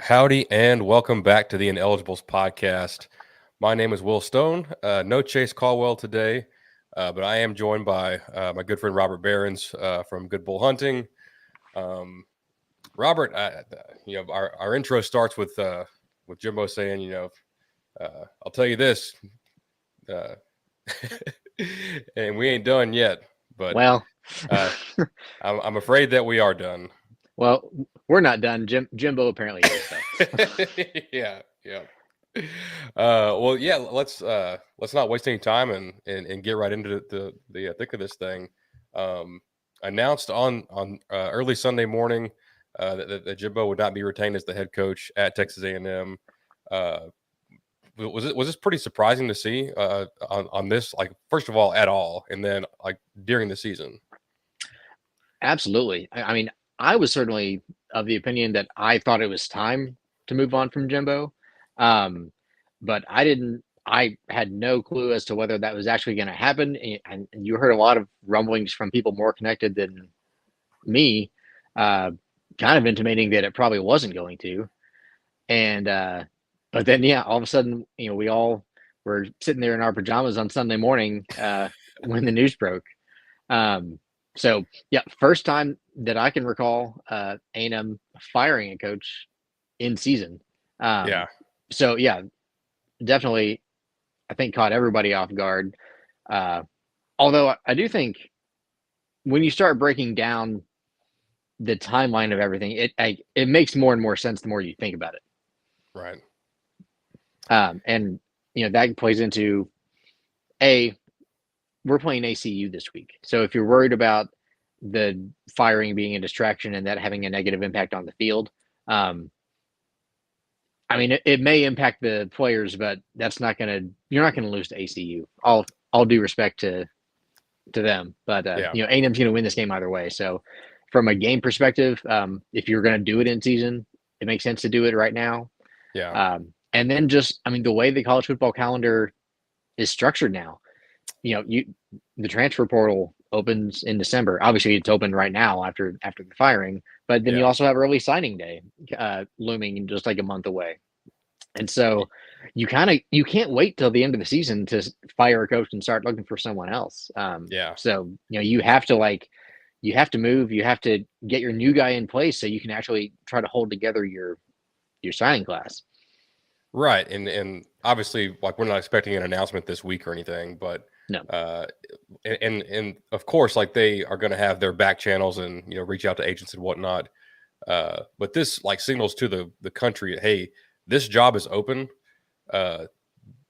Howdy, and welcome back to the Ineligibles podcast. My name is Will Stone. No Chase Caldwell today, but I am joined by my good friend Robert Behrens from Good Bull Hunting. Robert, our intro starts with Jimbo saying, I'll tell you this, uh, and we ain't done yet, but Well, I'm afraid that we are done. well, we're not done. Jimbo apparently is though. Yeah, yeah. Let's not waste any time and get right into the thick of this thing. Announced on early Sunday morning that Jimbo would not be retained as the head coach at Texas A&M. Uh, was this pretty surprising to see on this, like, first of all at all, and then like during the season? Absolutely. I mean, I was certainly of the opinion that I thought it was time to move on from Jimbo, um, but I didn't. I had no clue as to whether that was actually going to happen, and you heard a lot of rumblings from people more connected than me, uh, kind of intimating that it probably wasn't going to. And but then, yeah, all of a sudden, we all were sitting there in our pajamas on Sunday morning when the news broke. Um, so yeah, first time that I can recall A&M firing a coach in season. Yeah, So yeah, definitely, I think caught everybody off guard. Uh, Although I do think when you start breaking down the timeline of everything, it makes more and more sense the more you think about it. right. And that plays into we're playing ACU this week. So if you're worried about the firing being a distraction and that having a negative impact on the field, I mean, it may impact the players, but you're not gonna lose to ACU. All due respect to them, but Yeah, A&M's gonna win this game either way. So from a game perspective, if you're gonna do it in season, it makes sense to do it right now. yeah. And then just, I mean, the way the college football calendar is structured now, the transfer portal opens in December. Obviously, it's open right now after the firing, but then you Yeah. also have early signing day looming just like a month away, and so you can't wait till the end of the season to fire a coach and start looking for someone else. Yeah. So you have to move, you have to get your new guy in place so you can actually try to hold together your signing class. Right, and obviously, like, we're not expecting an announcement this week or anything, but No, uh, and of course, like, they are going to have their back channels and reach out to agents and whatnot. But this, like, signals to the country, hey, this job is open. Uh,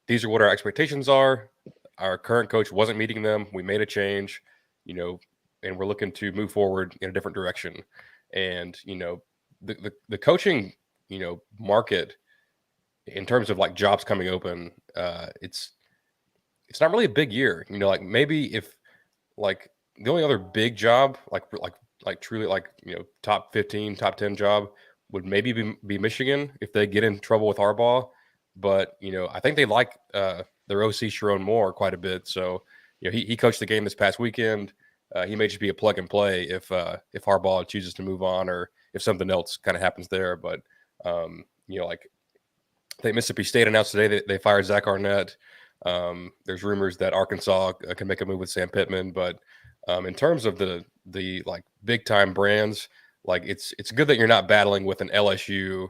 these are what our expectations are. Our current coach wasn't meeting them. We made a change, and we're looking to move forward in a different direction. And the coaching market, in terms of like jobs coming open, it's not really a big year. Like, maybe if, like, the only other big job, like truly, like, top 15, top 10 job would maybe be Michigan if they get in trouble with Harbaugh. But I think they like their OC Sharon Moore quite a bit. So he coached the game this past weekend. He may just be a plug and play if Harbaugh chooses to move on, or if something else kind of happens there. But like, I think Mississippi State announced today that they fired Zach Arnett. There's rumors that Arkansas can make a move with Sam Pittman, but in terms of the like big time brands, like, it's good that you're not battling with an LSU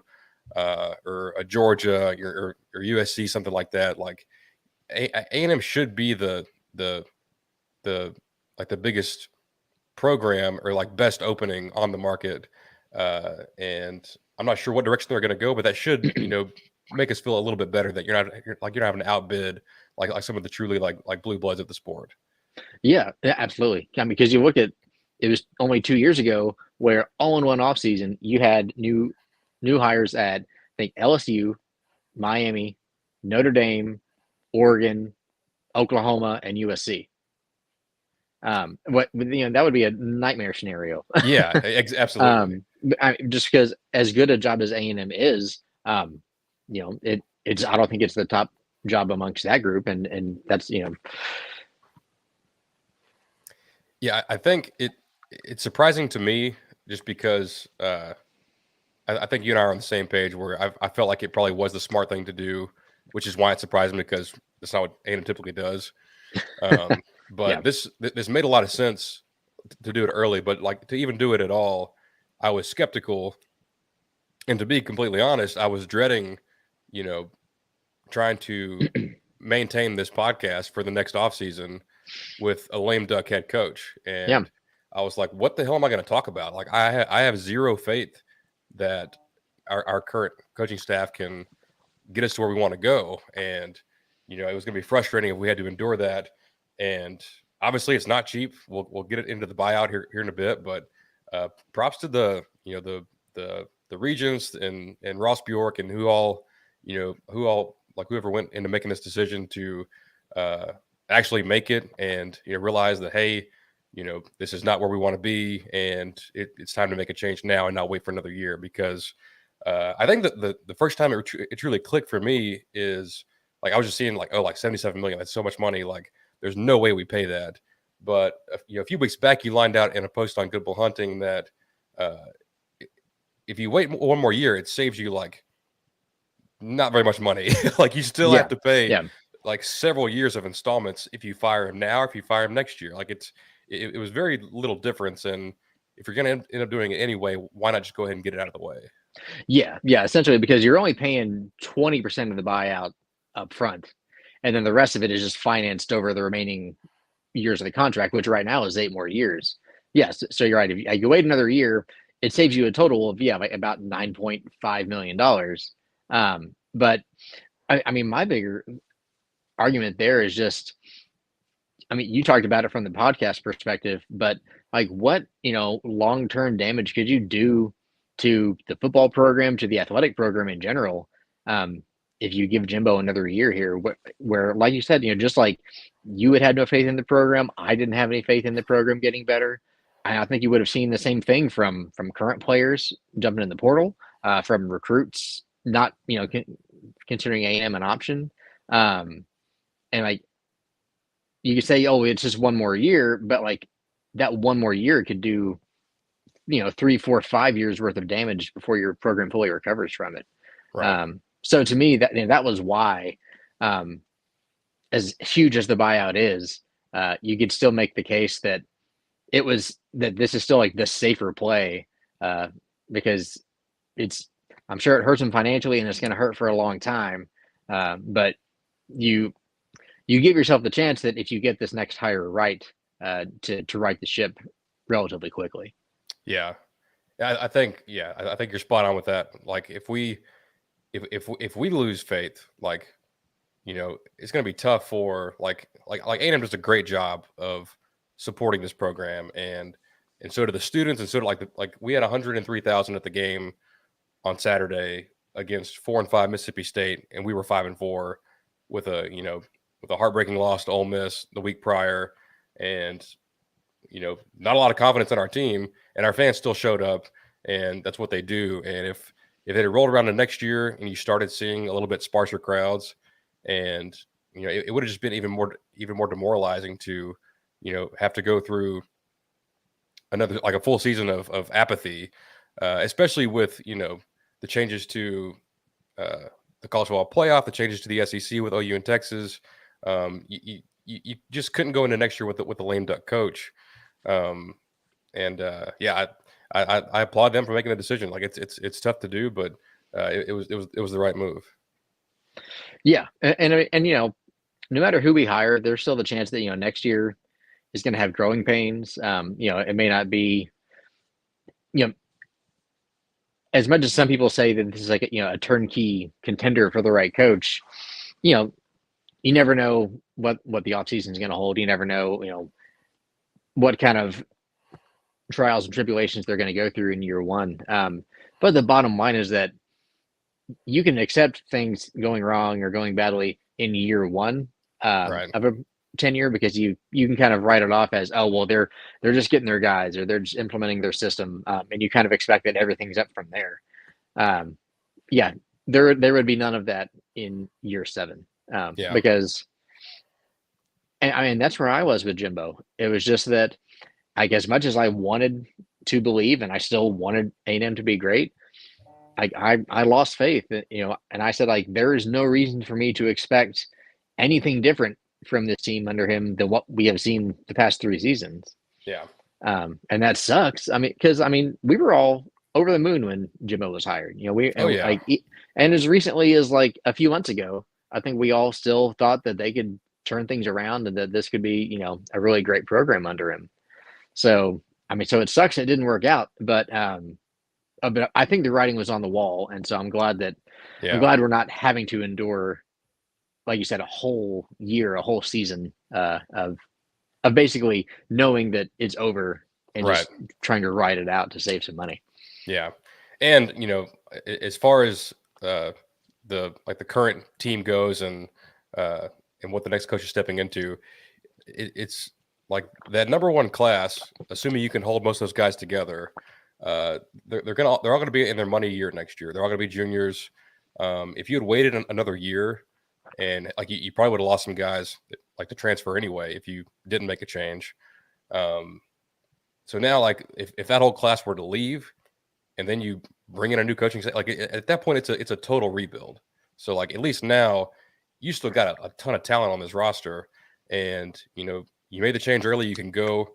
or a Georgia or USC, something like that. Like, A&M should be the like the biggest program, or like best opening on the market, and I'm not sure what direction they're going to go, but that should make us feel a little bit better that you're not having to outbid like some of the truly like blue bloods of the sport. yeah, absolutely. I mean, because you look at it was only 2 years ago where all in one offseason you had new hires at, I think, LSU, Miami, Notre Dame, Oregon, Oklahoma, and USC. That would be a nightmare scenario. Yeah, absolutely. Just because as good a job as A&M is, it's I don't think it's the top job amongst that group, and that's Yeah, I think it's surprising to me, just because I think you and I are on the same page where I felt like it probably was the smart thing to do, which is why it surprised me because that's not what A&M typically does. Yeah. But this made a lot of sense to do it early, but like to even do it at all, I was skeptical. And to be completely honest, I was dreading, you know, trying to maintain this podcast for the next offseason with a lame duck head coach. Yeah. And I was like, what the hell am I going to talk about? Like, I have zero faith that our current coaching staff can get us to where we want to go. And, it was going to be frustrating if we had to endure that. And obviously, it's not cheap. We'll get it into the buyout here in a bit. But props to the Regents and Ross Bjork and who all like whoever went into making this decision to actually make it and realize that, hey, this is not where we want to be, and it's time to make a change now and not wait for another year. Because I think that the first time it truly clicked for me is like I was just seeing like, oh, like 77 million, that's so much money. Like there's no way we pay that. But a few weeks back, you lined out in a post on Good Bull Hunting that if you wait one more year, it saves you like not very much money. Like you still have to pay Yeah. like several years of installments if you fire him now or if you fire him next year. Like it was very little difference. And if you're going to end up doing it anyway, why not just go ahead and get it out of the way? Yeah. Yeah. Essentially, because you're only paying 20% of the buyout up front, and then the rest of it is just financed over the remaining years of the contract, which right now is 8 more years. Yes. So you're right. If you wait another year, it saves you a total of, like about $9.5 million. But I mean, my bigger argument there is just, I mean, you talked about it from the podcast perspective, but like what, long-term damage could you do to the football program, to the athletic program in general, if you give Jimbo another year here, where like you said, just like you had no faith in the program, I didn't have any faith in the program getting better. I think you would have seen the same thing from current players jumping in the portal, from recruits not, considering A&M an option. And like you could say, oh, it's just one more year, but like that one more year could do, 3, 4, 5 years worth of damage before your program fully recovers from it. Right. So to me, that was why, as huge as the buyout is, you could still make the case that this is still like the safer play, because I'm sure it hurts them financially and it's going to hurt for a long time. But you give yourself the chance that if you get this next hire right, to right the ship relatively quickly. Yeah. I think you're spot on with that. Like if we lose faith, like, it's going to be tough for like A&M does a great job of supporting this program, and so do the students, and so do like we had 103,000 at the game on Saturday against 4-5 Mississippi State, and we were 5-4 with a heartbreaking loss to Ole Miss the week prior, and not a lot of confidence in our team, and our fans still showed up, and that's what they do. And if it had rolled around the next year and you started seeing a little bit sparser crowds, and it would have just been even more demoralizing to have to go through another like a full season of apathy, especially with the changes to the college football playoff, the changes to the SEC with OU and Texas. You just couldn't go into next year with a lame duck coach. I applaud them for making the decision. Like it's tough to do, but it was the right move. Yeah, and no matter who we hire, there's still the chance that next year is going to have growing pains. It may not be, as much as some people say that this is like a turnkey contender for the right coach. You never know what the offseason is going to hold. You never know what kind of trials and tribulations they're going to go through in year one. But the bottom line is that you can accept things going wrong or going badly in year one, Right. of a tenure, because you can kind of write it off as, oh, well, they're just getting their guys, or they're just implementing their system, and you kind of expect that everything's up from there. Yeah, there would be none of that in year 7, because, and I mean, that's where I was with Jimbo. It was just that, like, as much as I wanted to believe, and I still wanted A&M to be great, I lost faith, and I said, like, there is no reason for me to expect anything different from this team under him than what we have seen the past 3 seasons. Yeah. And that sucks. I mean, because we were all over the moon when Jimbo was hired. Oh yeah. And as recently as like a few months ago, I think we all still thought that they could turn things around and that this could be, a really great program under him. So so it sucks it didn't work out, but I think the writing was on the wall, and so I'm glad Yeah. we're not having to endure, like you said, a whole year, a whole season of basically knowing that it's over and Right. just trying to ride it out to save some money. Yeah. And as far as the current team goes and what the next coach is stepping into, it's like that number one class, assuming you can hold most of those guys together, they're all gonna be in their money year next year. They're all gonna be juniors. If you had waited another year, and like you probably would have lost some guys like to transfer anyway if you didn't make a change. So now, like if that whole class were to leave, and then you bring in a new coaching, like at that point, it's a total rebuild. So like at least now, you still got a ton of talent on this roster, and you made the change early. You can go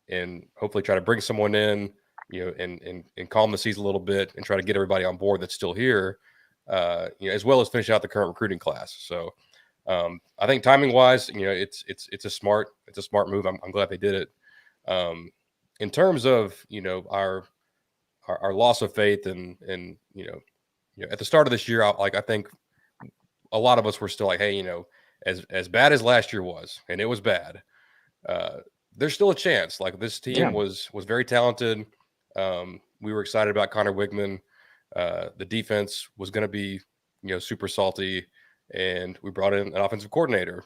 and hopefully try to bring someone in, and calm the seas a little bit and try to get everybody on board that's still here, as well as finish out the current recruiting class. So I think timing wise, it's a smart move. I'm glad they did it. In terms of our loss of faith and at the start of this year, I think a lot of us were still like, hey, as bad as last year was, and it was bad, there's still a chance. Like this team was very talented. We were excited about Connor Wigman. The defense was going to be super salty, and we brought in an offensive coordinator,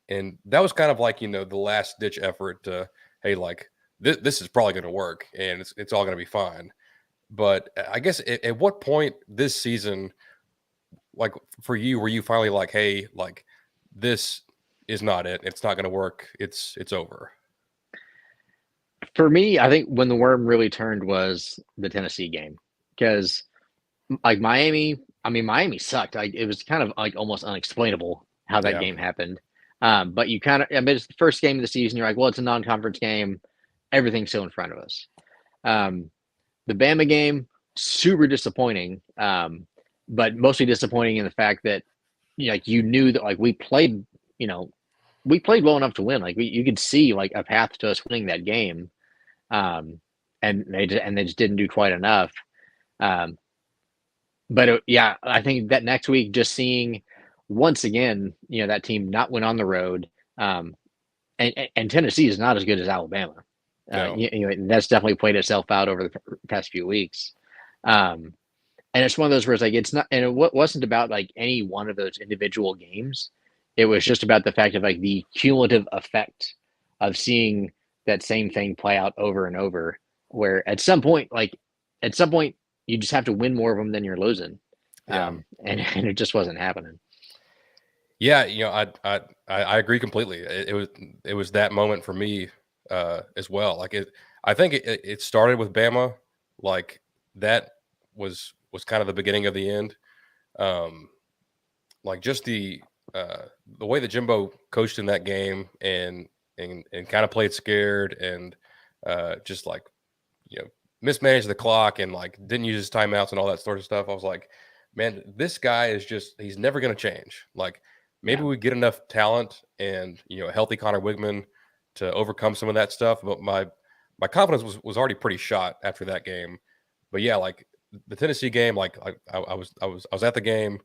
and that was kind of like the last ditch effort to, hey, like this is probably going to work, and it's all going to be fine. But I guess at what point this season, like for you, were you finally like, hey, like this is not it. It's not going to work. It's over. For me, I think when the worm really turned was the Tennessee game, because like Miami sucked. Like it was kind of like almost unexplainable how that Yeah. game happened. But you kind of, it's the first game of the season. You're like, well, it's a non-conference game. Everything's still in front of us. The Bama game, super disappointing, but mostly disappointing in the fact that you knew that like we played well enough to win. Like you could see like a path to us winning that game, and they just didn't do quite enough. But I think that next week, just seeing once again, that team not win on the road, and Tennessee is not as good as Alabama. No. That's definitely played itself out over the past few weeks. And it's one of those where it's like it's not, and it wasn't about like any one of those individual games. It was just about the fact of like the cumulative effect of seeing that same thing play out over and over. Where at some point, you just have to win more of them than you're losing. Yeah. And it just wasn't happening. Yeah, I agree completely. It was that moment for me as well. Like I think it started with Bama. Like that was kind of the beginning of the end. Like just the way that Jimbo coached in that game and kind of played scared and just like mismanaged the clock and like didn't use his timeouts and all that sort of stuff. I was like, man, this guy is he's never going to change. Like maybe we get enough talent and a healthy Connor Wigman to overcome some of that stuff. But my confidence was already pretty shot after that game. But yeah, like the Tennessee game, like I was at the game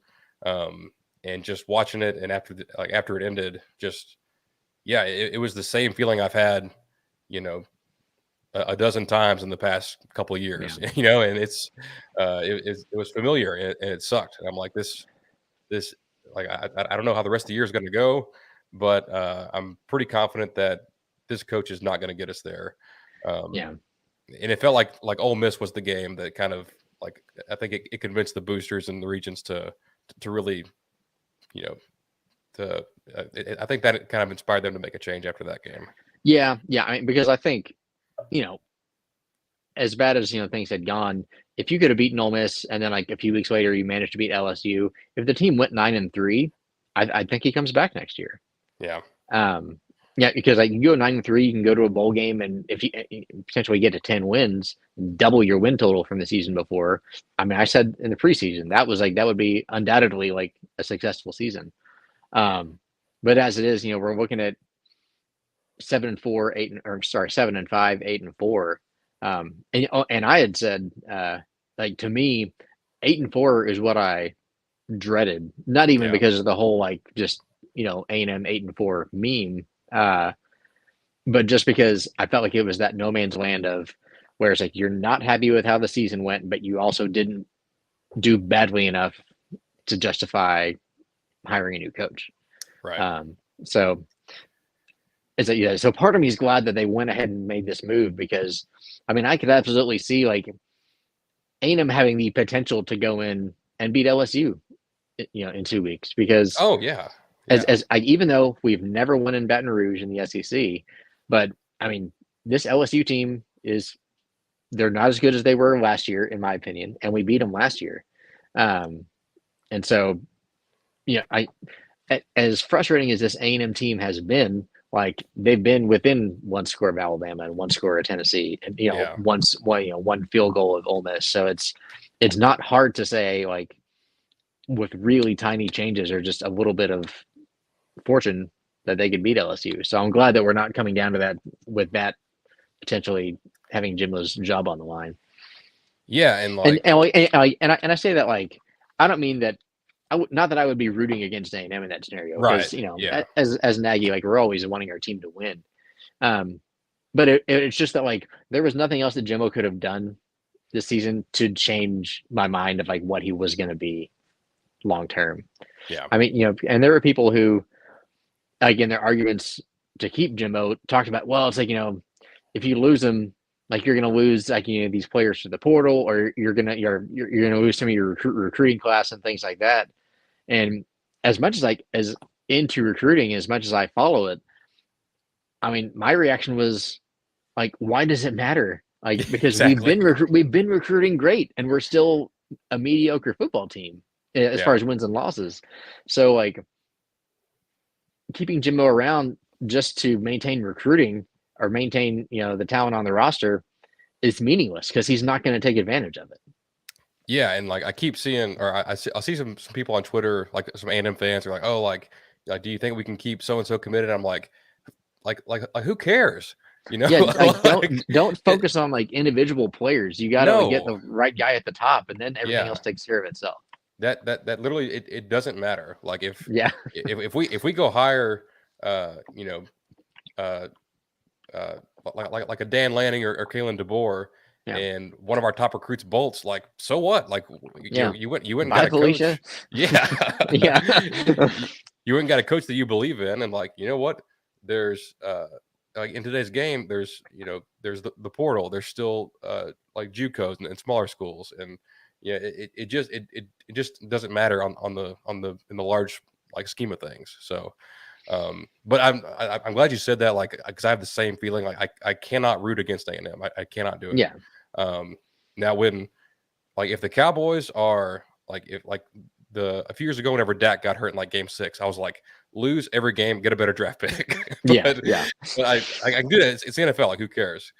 and just watching it, and after it ended, just it was the same feeling I've had, a dozen times in the past couple of years, and it was familiar and it sucked. And I'm like, this like I don't know how the rest of the year is going to go, but I'm pretty confident that this coach is not going to get us there. And it felt like Ole Miss was the game that kind of like I think it convinced the boosters and the regions to really, I think that it kind of inspired them to make a change after that game. Yeah. I mean, because I think, as bad as things had gone, if you could have beaten Ole Miss and then like a few weeks later you managed to beat LSU, if the team went 9-3, I think he comes back next year. Yeah. Um, yeah, because like you go 9-3, you can go to a bowl game, and if you potentially get to 10 wins, double your win total from the season before. I mean, I said in the preseason that would be undoubtedly like a successful season. Um, but as it is, we're looking at 7-4, 7-5, 8-4. And I had said, like to me, 8-4 is what I dreaded. Not even Yeah. because of the whole like just A&M 8-4 meme, but just because I felt like it was that no man's land of where it's like you're not happy with how the season went, but you also didn't do badly enough to justify hiring a new coach. Right. So is that yeah? So part of me is glad that they went ahead and made this move because, I mean, I could absolutely see like A&M having the potential to go in and beat LSU, in 2 weeks because Oh yeah. as Yeah. even though we've never won in Baton Rouge in the SEC, but I mean this LSU team they're not as good as they were last year in my opinion, and we beat them last year, and so I as frustrating as this A&M team has been, like they've been within one score of Alabama and one score of Tennessee, and Yeah. one field goal of Ole Miss. So it's not hard to say like with really tiny changes or just a little bit of fortune that they could beat LSU. So I'm glad that we're not coming down to that with that potentially having Jimbo's job on the line. Yeah. And And like, I say that like I don't mean that not that I would be rooting against A&M in that scenario right. because Yeah. as Nagy, like we're always wanting our team to win. Um, but it's just that like there was nothing else that Jimbo could have done this season to change my mind of like what he was going to be long term. Yeah. I mean, and there were people who, like in their arguments to keep Jimbo, talked about, well, it's like if you lose him, like you're going to lose like these players to the portal, or you're going to lose some of your recruiting class and things like that. And as much as like as into recruiting, as much as I follow it, I mean, my reaction was like, why does it matter? Like because Exactly. we've been recruiting great, and we're still a mediocre football team as Yeah. far as wins and losses. So like keeping Jimbo around just to maintain recruiting or maintain the talent on the roster is meaningless because he's not going to take advantage of it. Yeah, and like I keep seeing, or I see some people on Twitter, like some A&M fans, are like, "Oh, like, do you think we can keep so and so committed?" I'm like, who cares? You know, Yeah, like like don't it, focus on like individual players. You got to like get no, the right guy at the top, and then everything else yeah, takes care of itself. that literally it doesn't matter. Like Yeah, if we go higher, you know, uh, uh, like a Dan Lanning or Kalen DeBoer, yeah, and one of our top recruits bolts, like so what? Like yeah. you went and got Bye, a Felicia. coach, yeah, Yeah, you went and got a coach that you believe in, and like you know what? There's like in today's game, there's there's the portal. There's still like JUCOs and smaller schools, and yeah, it just doesn't matter on the in the large like scheme of things. So but I'm glad you said that, like, because I have the same feeling. Like, I cannot root against A&M. I cannot do it. yeah, Now when like if the Cowboys are like if like the a few years ago whenever Dak got hurt in like Game 6, I was like, lose every game, get a better draft pick. yeah, but yeah. but I can do that. It's the NFL. Like, who cares?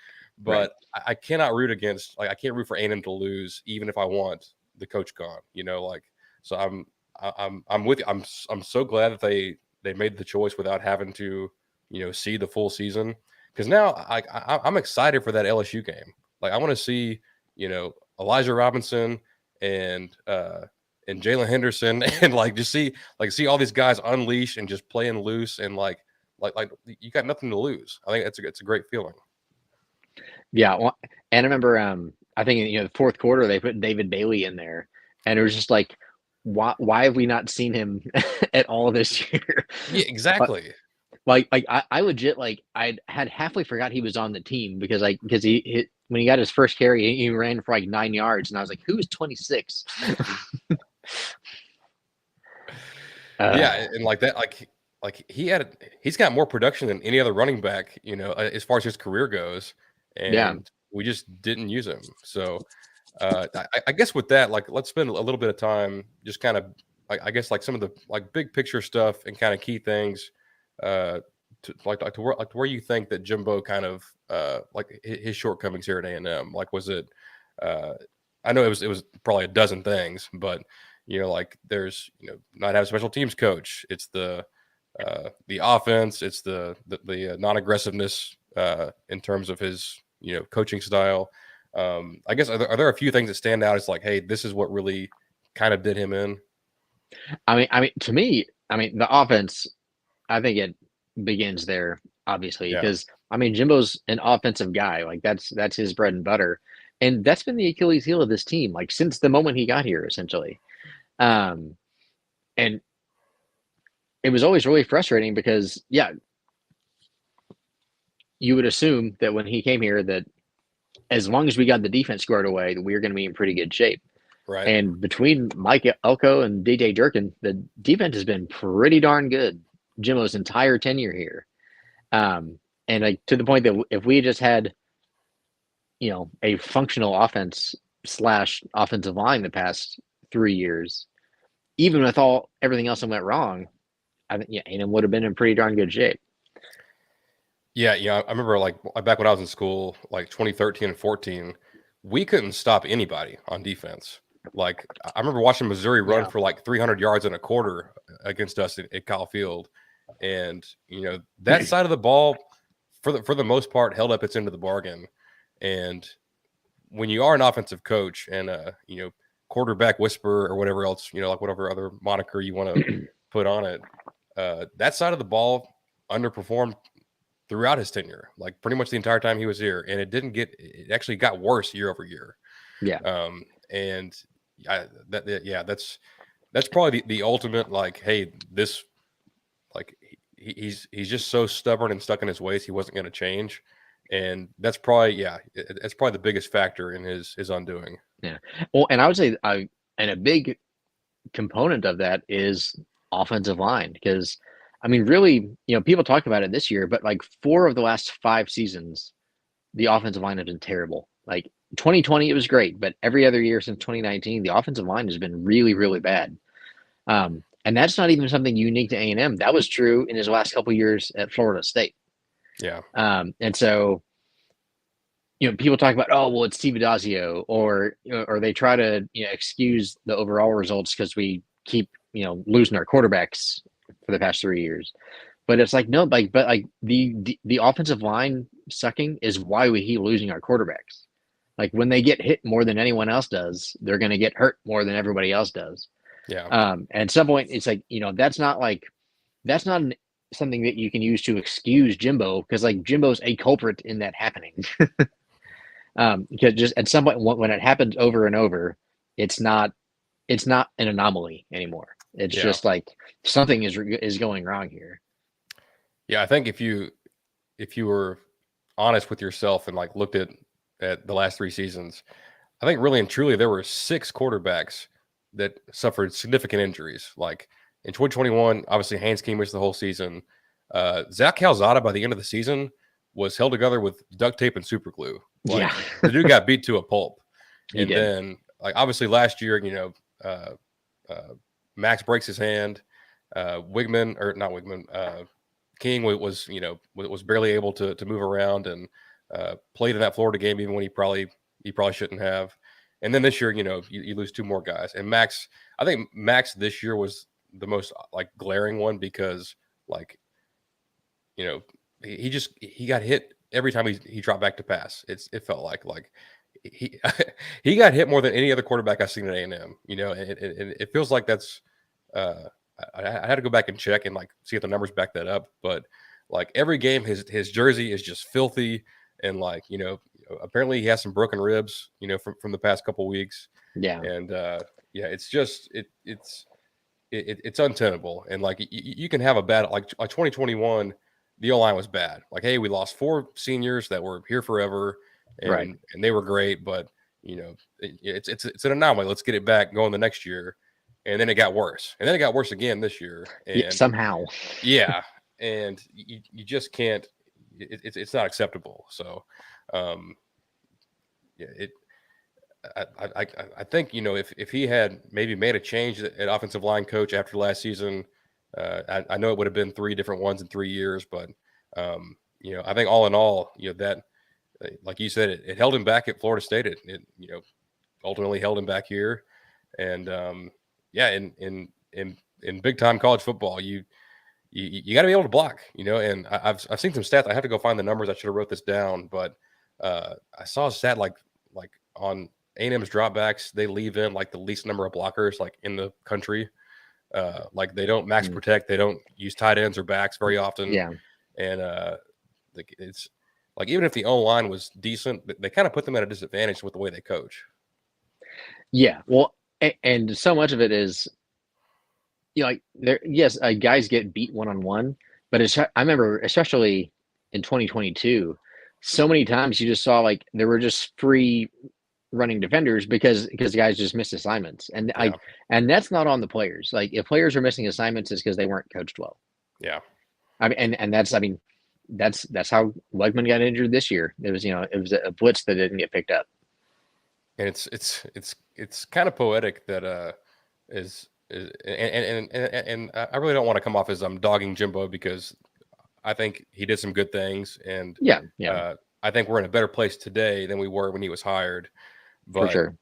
Right. But I cannot root against like I can't root for A&M to lose even if I want the coach gone. Like so I'm with you. I'm so glad that they made the choice without having to, see the full season. Because now I'm excited for that LSU game. Like I want to see, Elijah Robinson and Jalen Henderson and like just see all these guys unleash and just playing loose and like you got nothing to lose. I think it's a great feeling. Yeah, well, and I remember, I think the fourth quarter they put David Bailey in there, and it was just like, why have we not seen him at all this year? Yeah, But exactly. like I legit like I had halfway forgot he was on the team because he hit when he got his first carry he ran for like 9 yards, and I was like, who is 26? Yeah, and like that, like he's got more production than any other running back, as far as his career goes. Yeah, And we just didn't use him. So I guess with that, like, let's spend a little bit of time just kind of, I guess, like some of the like big picture stuff and kind of key things, uh, to where you think that Jimbo kind of like his shortcomings here at A&M. Like, was it? Uh, I know it was probably a dozen things, but like there's not have a special teams coach. It's the offense. It's the non-aggressiveness in terms of his coaching style. I guess are there a few things that stand out as like, hey, this is what really kind of did him in? I mean, to me, the offense. I think it begins there, obviously, Yeah, because Jimbo's an offensive guy. Like that's his bread and butter, and that's been the Achilles heel of this team, like since the moment he got here, essentially. Um, and it was always really frustrating because, yeah, you would assume that when he came here, that as long as we got the defense squared away, that we were going to be in pretty good shape. right. And between Mike Elko and DJ Durkin, the defense has been pretty darn good Jimbo's entire tenure here. And like to the point that if we just had, a functional offense slash offensive line the past 3 years, even with everything else that went wrong, I think A&M would have been in pretty darn good shape. Yeah, yeah. I remember like back when I was in school, like 2013 and 14, we couldn't stop anybody on defense. Like I remember watching Missouri run Yeah, for like 300 yards in a quarter against us at Kyle Field, and that side of the ball, for the most part, held up its end of the bargain. And when you are an offensive coach and quarterback whisperer or whatever else, like whatever other moniker you want to put on it, that side of the ball underperformed throughout his tenure, like pretty much the entire time he was here, and it actually got worse year over year. yeah, And that's probably the ultimate, like, hey, this, like, he's just so stubborn and stuck in his ways, he wasn't going to change. And that's probably, that's probably the biggest factor in his undoing. yeah. Well, and I would say, and a big component of that is offensive line because really, people talk about it this year, but like 4 of the last 5 seasons, the offensive line has been terrible. Like 2020, it was great, but every other year since 2019, the offensive line has been really, really bad. And that's not even something unique to A&M. That was true in his last couple years at Florida State. Yeah. And so, people talk about, oh, well, it's Steve Adazio, or they try to excuse the overall results because we keep losing our quarterbacks for the past 3 years. But it's like, no, but the offensive line sucking is why we keep losing our quarterbacks. Like when they get hit more than anyone else does, they're going to get hurt more than everybody else does. Yeah. And at some point, it's like, that's not something that you can use to excuse Jimbo, because like Jimbo's a culprit in that happening. Because just at some point when it happens over and over, it's not an anomaly anymore. It's Yeah. just like something is going wrong here. Yeah. I think if you were honest with yourself and like looked at the last 3 seasons, I think really and truly there were 6 quarterbacks that suffered significant injuries. Like in 2021, obviously Haynes King missed the whole season. Zach Calzada by the end of the season was held together with duct tape and super glue. Like Yeah, the dude got beat to a pulp. he And did. then like obviously last year, Max breaks his hand. Wigman, or not Wigman, King was barely able to move around and played in that Florida game even when he probably shouldn't have. And then this year, you lose 2 more guys. And Max, I think Max this year was the most like glaring one because like he got hit every time he dropped back to pass. It felt like he he got hit more than any other quarterback I've seen at A&M. And it feels like that's. I had to go back and check and like see if the numbers back that up. But like every game, his jersey is just filthy, and like apparently he has some broken ribs, from the past couple weeks. Yeah, And it's just it's untenable. And like you can have a bad like 2021, the O line was bad. Like, hey, we lost 4 seniors that were here forever, right. and they were great, but it's an anomaly. Let's get it back going the next year. And then it got worse, and then it got worse again this year. Yeah, And somehow. yeah, and you just can't. It's not acceptable. So, yeah, I think if he had maybe made a change at offensive line coach after last season, I know it would have been three different ones in 3 years, but I think all in all, that like you said, it held him back at Florida State. It ultimately held him back here, and yeah, in big time college football, you got to be able to block, and I've seen some stats. I have to go find the numbers. I should have wrote this down, but I saw a stat like on A&M's dropbacks, they leave in like the least number of blockers like in the country. Like they don't max Mm. protect, they don't use tight ends or backs very often, Yeah. and it's like even if the O line was decent, they kind of put them at a disadvantage with the way they coach. Yeah. Well, and so much of it is, like there. Yes, guys get beat one on one, but I remember especially in 2022, so many times you just saw like there were just free running defenders because the guys just missed assignments, Yeah, and that's not on the players. Like if players are missing assignments, it's because they weren't coached well. yeah, I mean, and that's, I mean, that's how Legman got injured this year. It was, it was a blitz that didn't get picked up. and it's kind of poetic that is and I really don't want to come off as I'm dogging Jimbo because I think he did some good things, and Yeah, yeah, I think we're in a better place today than we were when he was hired. for But sure.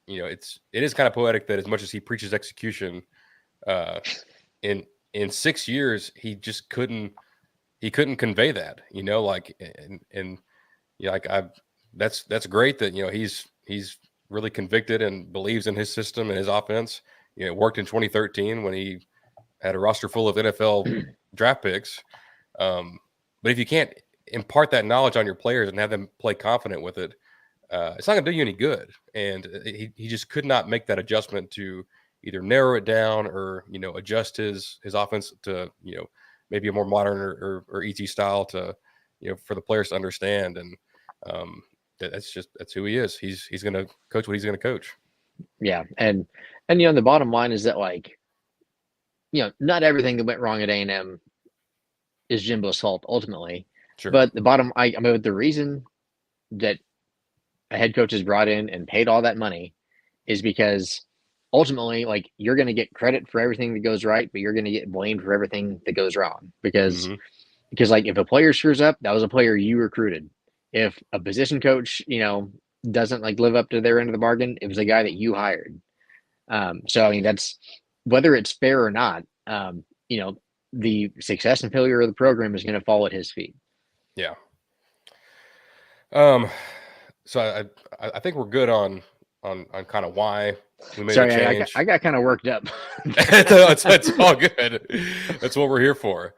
it is kind of poetic that as much as he preaches execution, uh, in 6 years he couldn't convey that. Like and like that's great that he's really convicted and believes in his system and his offense. It worked in 2013 when he had a roster full of NFL draft picks. But if you can't impart that knowledge on your players and have them play confident with it, it's not going to do you any good. And he just could not make that adjustment to either narrow it down or adjust his offense to maybe a more modern or easy style to for the players to understand. And that's who he is. He's going to coach what he's going to coach. Yeah, and the bottom line is that, like, not everything that went wrong at A&M is Jimbo's fault ultimately, Sure. but I mean, the reason that a head coach is brought in and paid all that money is because ultimately, like, you're going to get credit for everything that goes right, but you're going to get blamed for everything that goes wrong Mm-hmm. because like if a player screws up, that was a player you recruited. If a position coach, doesn't like live up to their end of the bargain, it was a guy that you hired. So I mean, that's whether it's fair or not. The success and failure of the program is going to fall at his feet. Yeah. So I think we're good on kind of why we made the Sorry, change. I got kind of worked up. That's all good. That's what we're here for.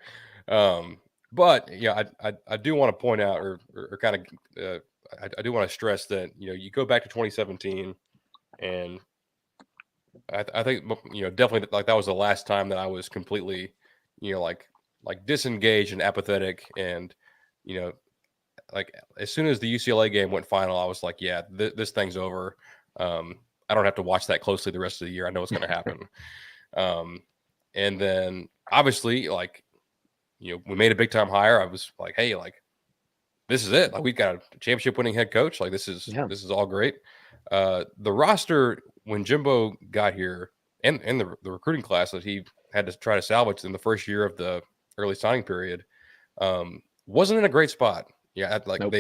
But yeah, I do want to point out or kind of I do want to stress that you go back to 2017, and I think definitely like that was the last time that I was completely like disengaged and apathetic, and you know like as soon as the UCLA game went final, I was like, yeah, this thing's over. I don't have to watch that closely the rest of the year. I know what's going to happen. And then obviously, like, we made a big time hire. I was like, hey, like, this is it. Like, we've got a championship winning head coach. Like, this is Yeah. all great. The roster when Jimbo got here, and the recruiting class that he had to try to salvage in the first year of the early signing period, wasn't in a great spot. Yeah, like Nope.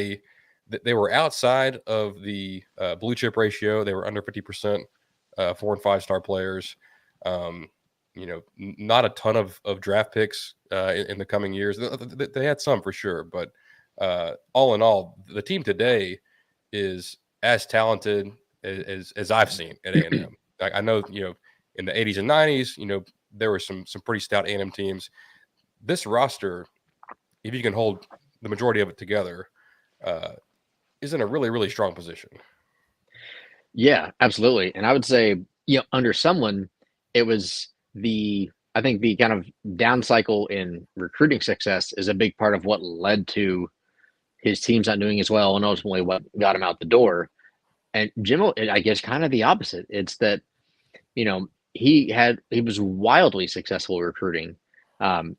they were outside of the blue chip ratio. They were under 50% 4 and 5 star players. Not a ton of draft picks in the coming years. They had some for sure, but all in all, the team today is as talented as I've seen at A&M. I know in the 80s and 90s, there were some pretty stout A&M teams. This roster, if you can hold the majority of it together, is in a really, really strong position. Yeah, absolutely. And I would say, under someone, it was I think the kind of down cycle in recruiting success is a big part of what led to his teams not doing as well and ultimately what got him out the door. And Jimbo, I guess, kind of the opposite. It's that, he was wildly successful recruiting. But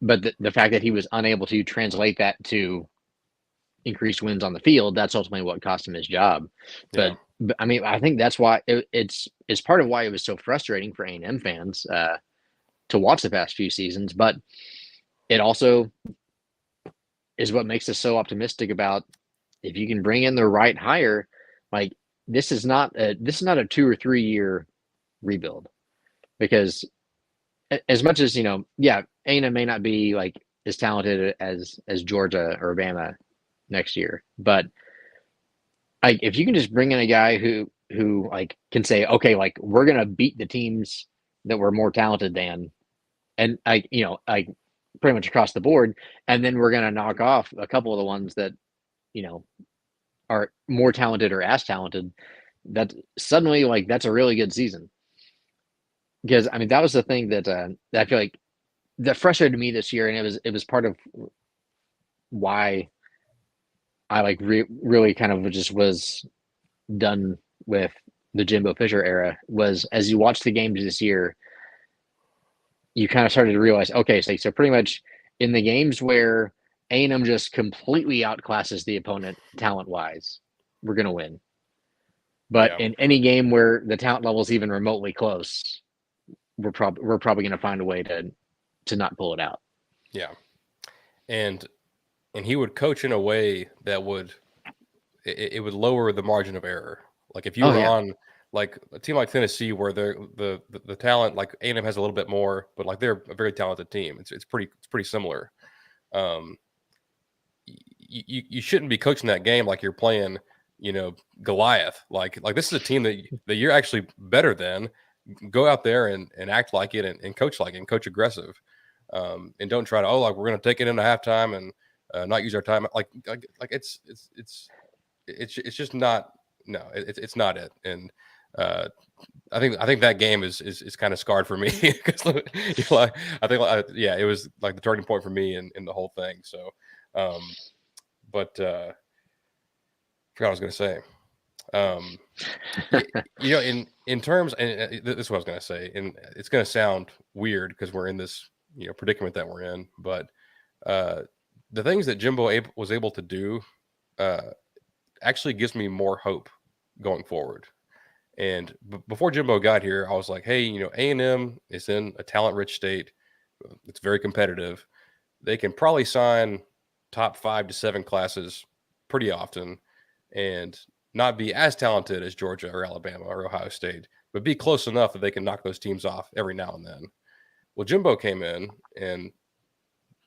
the fact that he was unable to translate that to increased wins on the field, that's ultimately what cost him his job. Yeah. But I mean, I think that's why it's part of why it was so frustrating for A&M fans to watch the past few seasons. But it also is what makes us so optimistic about if you can bring in the right hire, like this is not a 2 or 3 year rebuild, because as much as yeah, A&M may not be like as talented as Georgia or Bama next year, but like if you can just bring in a guy who like can say, okay, like we're gonna beat the teams that we're more talented than, and like pretty much across the board, and then we're gonna knock off a couple of the ones that you know are more talented or as talented. That suddenly like that's a really good season, because I mean that was the thing that I feel like that frustrated me this year, and it was part of why I like really kind of just was done with the Jimbo Fisher era. Was as you watch the games this year, you kind of started to realize, okay, so pretty much in the games where A&M just completely outclasses the opponent talent wise, we're gonna win. But Yeah. in any game where the talent level is even remotely close, we're probably going to find a way to not pull it out. Yeah. And he would coach in a way that would it would lower the margin of error. Like if you Oh were yeah, on like a team like Tennessee, where the talent, like A&M has a little bit more, but like they're a very talented team. It's pretty similar. Um, you shouldn't be coaching that game like you're playing, Goliath. Like this is a team that you're actually better than. Go out there and act like it and coach like it and coach aggressive. And don't try to like we're going to take it into halftime and not use our time. Like it's just not. No, it's not it. And I think that game is kind of scarred for me because like, I think yeah, it was like the turning point for me in the whole thing. So, but forgot what I was going to say. Um, in terms, and this is what I was going to say, and it's going to sound weird because we're in this predicament that we're in, but uh, the things that Jimbo was able to do uh, actually gives me more hope going forward. And before Jimbo got here, I was like, hey, A&M is in a talent-rich state. It's very competitive. They can probably sign top 5 to 7 classes pretty often, and not be as talented as Georgia or Alabama or Ohio State, but be close enough that they can knock those teams off every now and then. Well, Jimbo came in and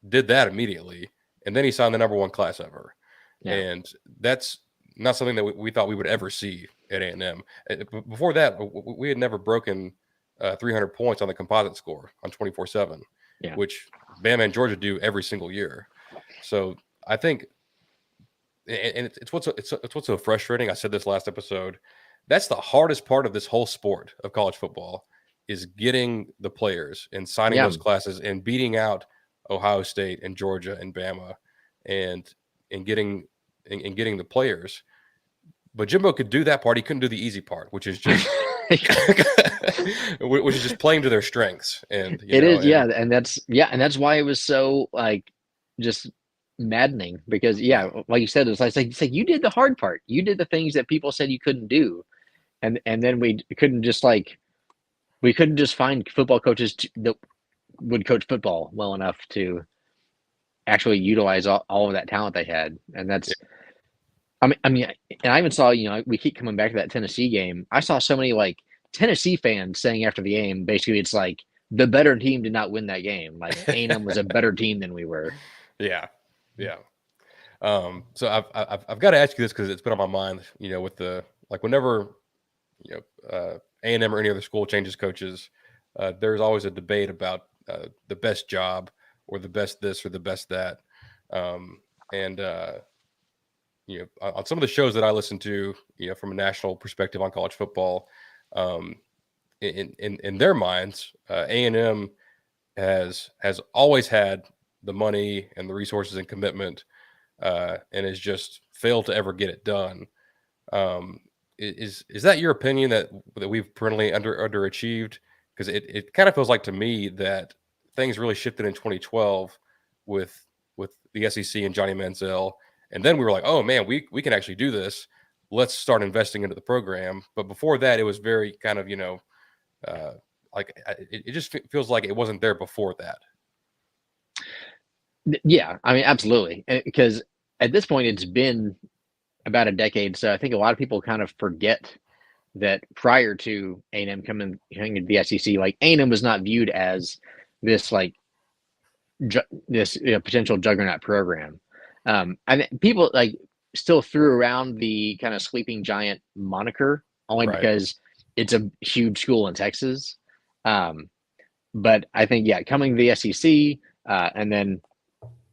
did that immediately, and then he signed the number 1 class ever, yeah, and that's not something that we thought we would ever see at A&M. Before that, we had never broken 300 points on the composite score on 24/7, yeah. which Bama and Georgia do every single year. So I think, and it's what's so frustrating. I said this last episode. That's the hardest part of this whole sport of college football is getting the players and signing Yeah, those classes and beating out Ohio State and Georgia and Bama and and getting and getting the players. But Jimbo could do that part. He couldn't do the easy part, which is just which is just playing to their strengths. And it is. and And that's why it was so like just maddening, because yeah, like you said, it's like you did the hard part. You did the things that people said you couldn't do, and then we couldn't just find football coaches that would coach football well enough to actually utilize all of that talent they had. And yeah, that's I mean, and I even saw, we keep coming back to that Tennessee game. I saw so many like Tennessee fans saying after the game, basically, it's like the better team did not win that game. Like A&M was a better team than we were. yeah, yeah. So I've got to ask you this because it's been on my mind. With the like whenever A&M or any other school changes coaches, there's always a debate about the best job or the best this or the best that. And on some of the shows that I listen to, from a national perspective on college football, um, in their minds, A&M has always had the money and the resources and commitment, and has just failed to ever get it done. Um, is that your opinion that we've perennially underachieved? Because it kind of feels like to me that things really shifted in 2012 with the SEC and Johnny Manziel, And then we were like, oh man, we can actually do this. Let's start investing into the program. But before that, it was very kind of, uh, it just feels like it wasn't there before that. Yeah, I mean, absolutely. Because at this point, it's been about a decade. So I think a lot of people kind of forget that prior to A&M coming into the SEC, like A&M was not viewed as this like this potential juggernaut program. And people like still threw around the kind of sleeping giant moniker only Right. because it's a huge school in Texas. Um, but I think coming to the SEC and then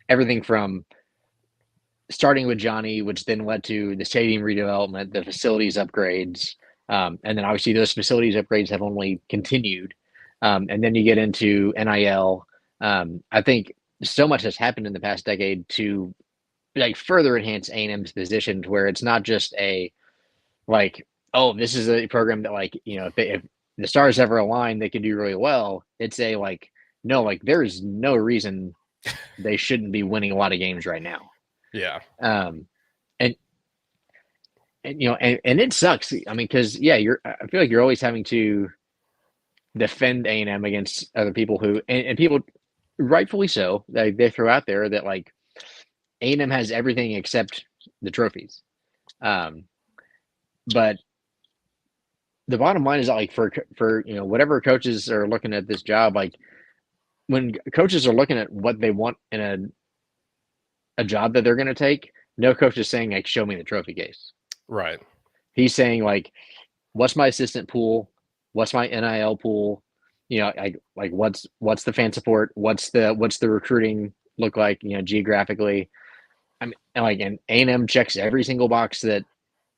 everything from starting with Johnny, which then led to the stadium redevelopment, the facilities upgrades, and then obviously those facilities upgrades have only continued. And then you get into NIL. I think so much has happened in the past decade to like further enhance A&M's position to where it's not just a like, oh, this is a program that like, if the stars ever align, they can do really well. It's a like, no, like there's no reason they shouldn't be winning a lot of games right now. Yeah. Um, and and it sucks. I mean, because I feel like you're always having to defend A&M against other people who and people rightfully so they throw out there that like A&M has everything except the trophies. But the bottom line is that like for whatever coaches are looking at this job, like when coaches are looking at what they want in a job that they're going to take, no coach is saying like show me the trophy case. Right. He's saying like, what's my assistant pool? What's my NIL pool? Like what's the fan support? What's the recruiting look like? Geographically. I mean, and A&M checks every single box that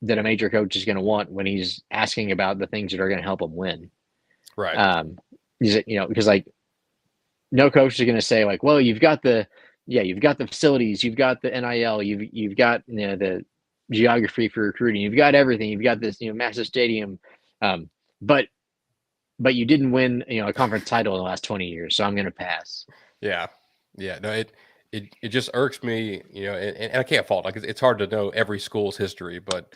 a major coach is going to want when he's asking about the things that are going to help him win. Right. Because like no coach is going to say like, well, you've got the facilities, you've got the NIL, you've got the geography for recruiting, you've got everything, you've got this massive stadium, but you didn't win a conference title in the last 20 years, so I'm going to pass. Yeah. No, it just irks me, and I can't fault. Like it's hard to know every school's history, but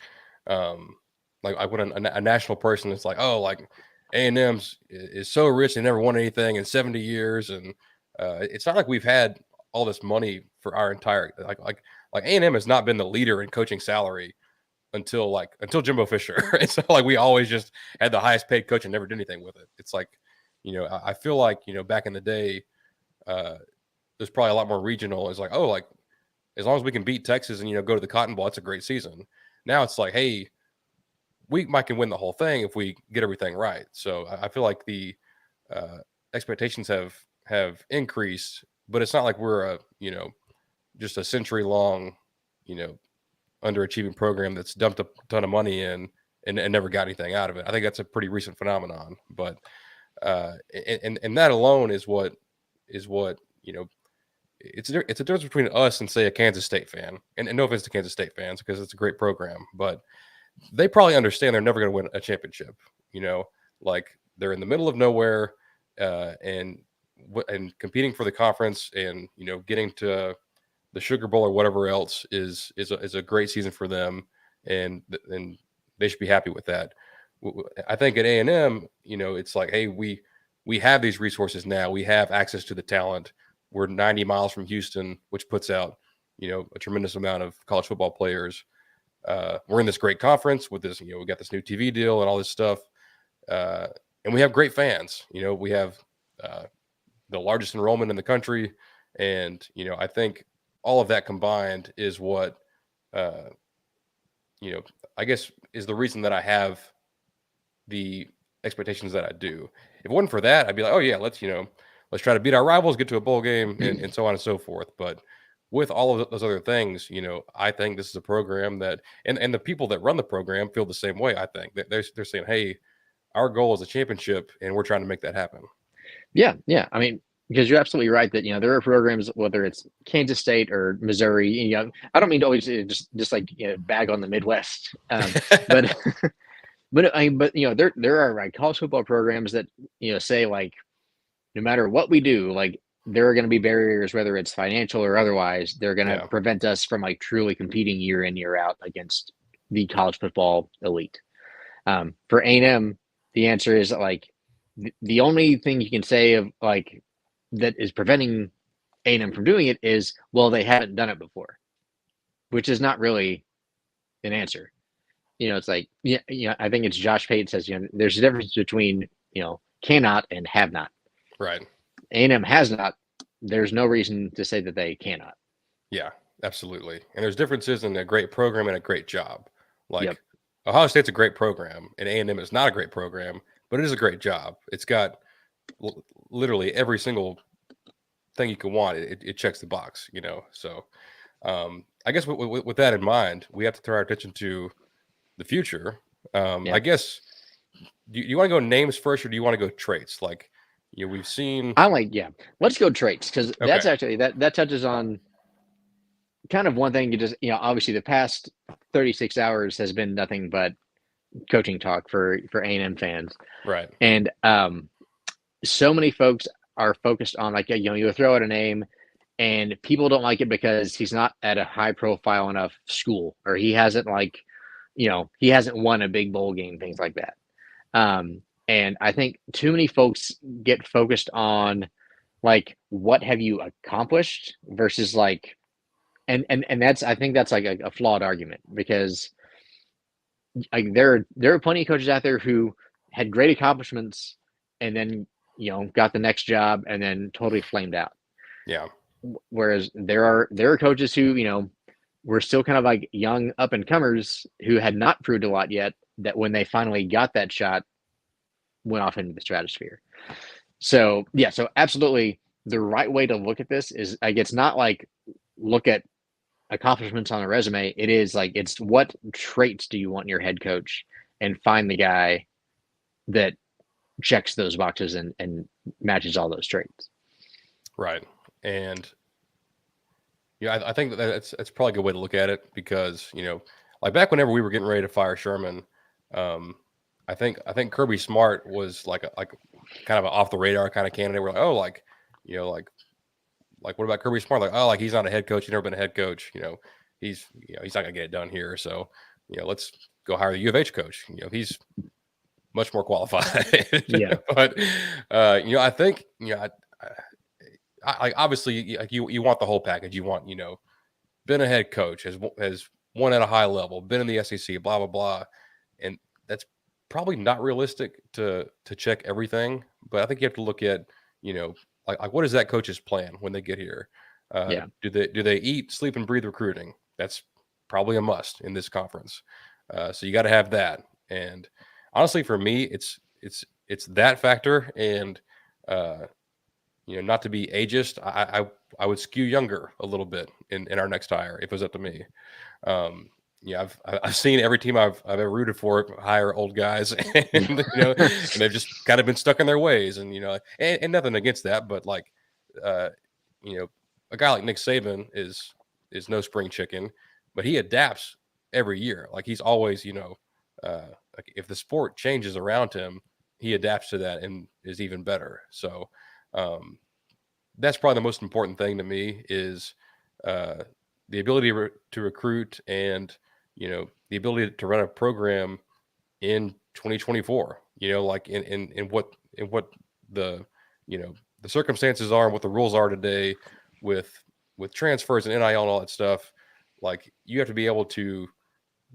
like when a national person is like, oh, like A&M's is so rich they never won anything in 70 years, and it's not like we've had all this money for our entire like A&M has not been the leader in coaching salary until Jimbo Fisher. And so like we always just had the highest paid coach and never did anything with it. It's like, I feel like, back in the day, there's probably a lot more regional. It's like, oh, like as long as we can beat Texas and, go to the Cotton Bowl, it's a great season. Now it's like, hey, we might can win the whole thing if we get everything right. So I feel like the expectations have increased, but it's not like we're just a century long, underachieving program that's dumped a ton of money in and never got anything out of it. I think that's a pretty recent phenomenon, but and that alone is what it's a difference between us and say a Kansas State fan, and no offense to Kansas State fans because it's a great program, but they probably understand they're never going to win a championship. Like they're in the middle of nowhere, and competing for the conference, and getting to the Sugar Bowl or whatever else is a great season for them, and they should be happy with that. I think at A&M, it's like, hey, we have these resources now. We have access to the talent. We're 90 miles from Houston, which puts out a tremendous amount of college football players. We're in this great conference with this, we got this new TV deal and all this stuff. And we have great fans. We have the largest enrollment in the country. And, I think all of that combined is what, I guess is the reason that I have the expectations that I do. If it wasn't for that, I'd be like, oh yeah, let's try to beat our rivals, get to a bowl game, and so on and so forth. But with all of those other things, I think this is a program that, and the people that run the program feel the same way. I think that they're saying, hey, our goal is a championship, and we're trying to make that happen. Yeah. I mean, because you're absolutely right that there are programs, whether it's Kansas State or Missouri. I don't mean to always just like bag on the Midwest, but there are like college football programs that say like no matter what we do, like there are going to be barriers, whether it's financial or otherwise. They're going to Yeah. prevent us from like truly competing year in, year out against the college football elite. For A&M, the answer is like the only thing you can say of like that is preventing A&M from doing it is, well, they haven't done it before, which is not really an answer. It's like, yeah, I think it's Josh Pate says, there's a difference between, cannot and have not. Right. A&M has not. There's no reason to say that they cannot. Yeah, absolutely. And there's differences in a great program and a great job. Yep. Like Ohio State's a great program, and A&M is not a great program, but it is a great job. It's got literally every single thing you can want. It checks the box, So I guess with that in mind, we have to turn our attention to the future. I Yep. guess. Do you want to go names first, or do you want to go traits? Like, we've seen. Yeah. Let's go traits, because that's Okay. actually that touches on kind of one thing. You just, obviously the past 36 hours has been nothing but coaching talk for A&M fans, Right. and so many folks are focused on like, you throw out a name and people don't like it because he's not at a high profile enough school, or he hasn't like, he hasn't won a big bowl game, things like that. And I think too many folks get focused on like, what have you accomplished versus like, and that's, I think that's like a flawed argument, because like there are plenty of coaches out there who had great accomplishments and then, got the next job and then totally flamed out. Yeah. Whereas there are coaches who, were still kind of like young up and comers who had not proved a lot yet, that when they finally got that shot, went off into the stratosphere. So yeah, so absolutely the right way to look at this is like, it's not like look at accomplishments on a resume. It is like, it's what traits do you want in your head coach, and find the guy that checks those boxes and matches all those traits. Right. And I think that's probably a good way to look at it, because like back whenever we were getting ready to fire Sherman, I think Kirby Smart was like kind of an off the radar kind of candidate. We're like, oh, like what about Kirby Smart? Like, oh, like he's not a head coach. He's never been a head coach. He's not gonna get it done here. So let's go hire the U of H coach. He's much more qualified. Yeah. But I think I obviously, like you want the whole package. You want been a head coach, has won at a high level, been in the SEC, blah blah blah, and that's probably not realistic to check everything. But I think you have to look at like what is that coach's plan when they get here? Yeah. Do they eat, sleep, and breathe recruiting? That's probably a must in this conference. So you got to have that. And honestly, for me, it's that factor, and not to be ageist, I would skew younger a little bit in our next hire if it was up to me. I've seen every team I've ever rooted for hire old guys, and and they've just kind of been stuck in their ways, and and nothing against that, but like a guy like Nick Saban is no spring chicken, but he adapts every year. Like he's always like if the sport changes around him, he adapts to that and is even better. So that's probably the most important thing to me is the ability to recruit, and the ability to run a program in 2024. Like in what the the circumstances are and what the rules are today with transfers and NIL and all that stuff. Like you have to be able to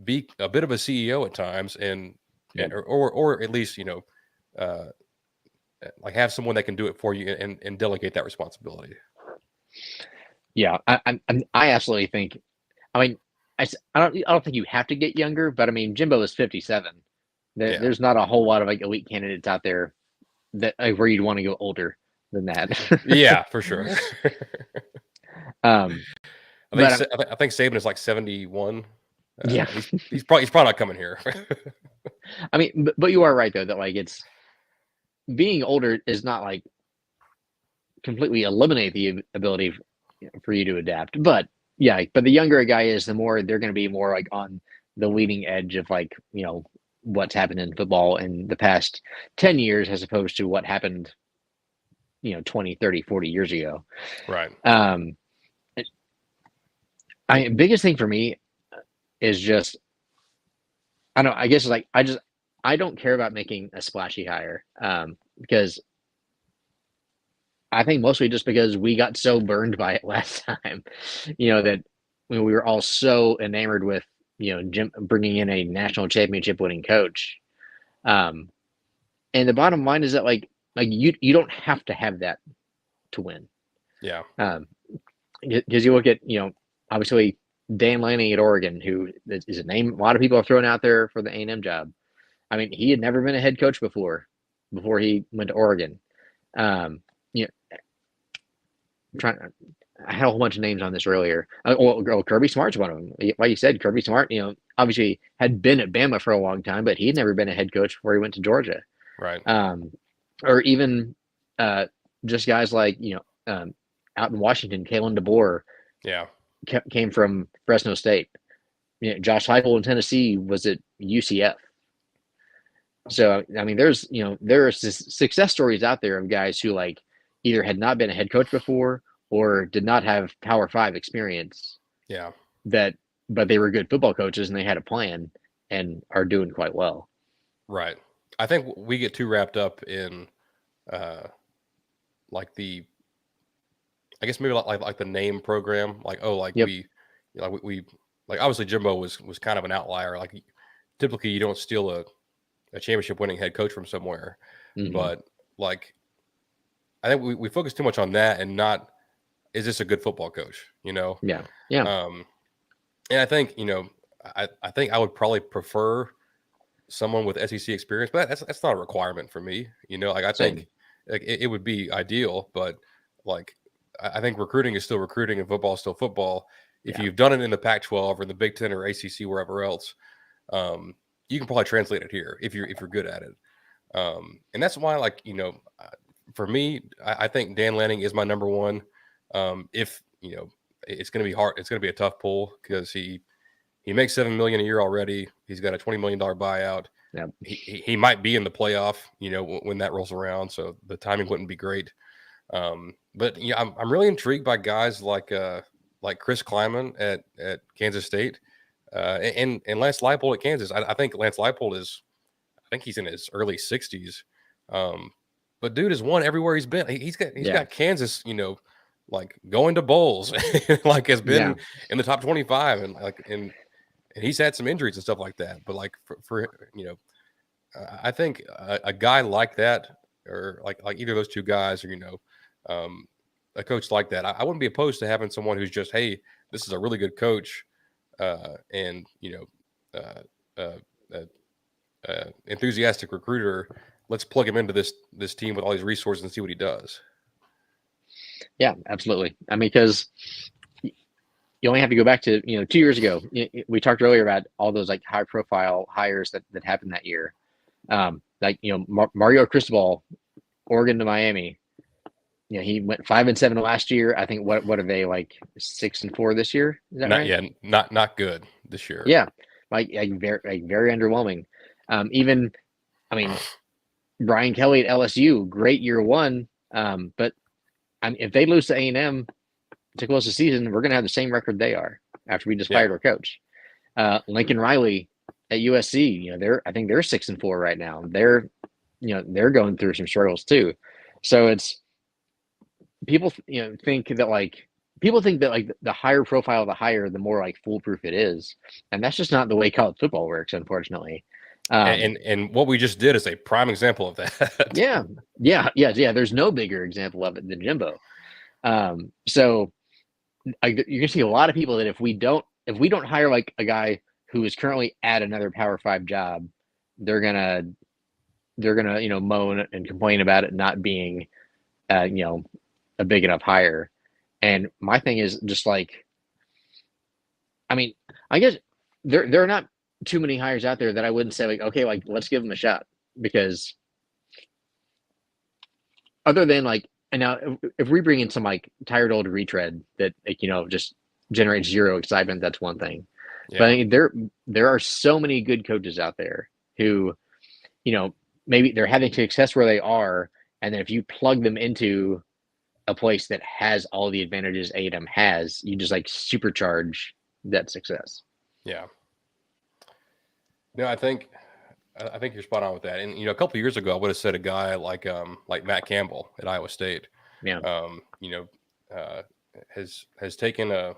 be a bit of a CEO at times, and or at least like have someone that can do it for you and delegate that responsibility. Yeah, I absolutely think. I mean, I don't think you have to get younger, but I mean, Jimbo is 57. There's not a whole lot of like elite candidates out there that where you'd want to go older than that. Yeah, for sure. I think Saban is like 71. Yeah, he's probably not coming here. I mean, but you are right though, that like it's being older is not like completely eliminate the ability for you to adapt. But yeah, but the younger a guy is, the more they're going to be more like on the leading edge of like, what's happened in football in the past 10 years, as opposed to what happened 20, 30, 40 years ago. Right. Um, biggest thing for me is just, I don't know, I guess like I don't care about making a splashy hire, because I think mostly just because we got so burned by it last time, that we were all so enamored with, Jim bringing in a national championship winning coach. Um, and the bottom line is that like you don't have to have that to win. Yeah. Because you look at, obviously Dan Lanning at Oregon, who is a name a lot of people are throwing out there for the A&M job. I mean, he had never been a head coach before he went to Oregon. Um, you know, trying, I had a whole bunch of names on this earlier. Kirby Smart's one of them. Like you said, Kirby Smart, obviously had been at Bama for a long time, but he had never been a head coach before he went to Georgia. Right. Or even just guys like, out in Washington, Kalen DeBoer. Yeah. Came from Fresno State. Josh Heupel in Tennessee was at UCF. So I mean, there are success stories out there of guys who like either had not been a head coach before or did not have Power 5 experience. Yeah. But they were good football coaches and they had a plan and are doing quite well. Right. I think we get too wrapped up in like I guess maybe like the name program, like Yep. we like obviously Jimbo was kind of an outlier. Like typically you don't steal a championship winning head coach from somewhere, Mm-hmm. but like I think we focus too much on that and not is this a good football coach? Yeah. And I think I think I would probably prefer someone with SEC experience, but that's not a requirement for me. Like I think like it would be ideal, but like I think recruiting is still recruiting and football is still football. If you've done it in the Pac-12 or in the Big Ten or ACC, wherever else, you can probably translate it here if you're good at it. And that's why, like for me, I think Dan Lanning is my number one. If it's going to be hard, it's going to be a tough pull because he makes $7 million a year already. He's got a $20 million buyout. Yep. He might be in the playoff, when that rolls around. So the timing wouldn't be great. But I'm really intrigued by guys like Chris Kleiman at Kansas State, and Lance Leipold at Kansas. I think Lance Leipold I think he's in his early 60s. But dude has won everywhere he's been. He's got Kansas, like going to bowls, like has been in the top 25, and he's had some injuries and stuff like that. But like for I think a guy like that, or like either of those two guys, or a coach like that, I wouldn't be opposed to having someone who's just, hey, this is a really good coach, and enthusiastic recruiter. Let's plug him into this team with all these resources and see what he does. Yeah, absolutely. I mean, because you only have to go back to 2 years ago. We talked earlier about all those like high profile hires that happened that year. Like Mario Cristobal, Oregon to Miami. He went 5-7 last year. I think what are they, like 6-4 this year? Is that right? Yeah, not good this year. Yeah, like very underwhelming. Even, I mean, Brian Kelly at LSU, great year one. But if they lose to A&M to close the season, we're going to have the same record they are after we just fired our coach. Lincoln Riley at USC, I think they're 6-4 right now. They're going through some struggles too. So it's people, think that like the higher profile the higher, the more like foolproof it is, and that's just not the way college football works, unfortunately. And what we just did is a prime example of that. Yeah. There's no bigger example of it than Jimbo. So you're gonna see a lot of people that if we don't hire like a guy who is currently at another Power 5 job, they're gonna moan and complain about it not being a big enough hire. And my thing is just like, I mean, I guess there are not too many hires out there that I wouldn't say like, okay, like let's give them a shot, because other than like, and now if we bring in some like tired old retread that like, just generates zero excitement, that's one thing. Yeah. But I mean, there are so many good coaches out there who, maybe they're having success where they are, and then if you plug them into a place that has all the advantages A&M has, you just like supercharge that success. Yeah. No, I think you're spot on with that. And a couple of years ago, I would have said a guy like Matt Campbell at Iowa State, Yeah. Has taken a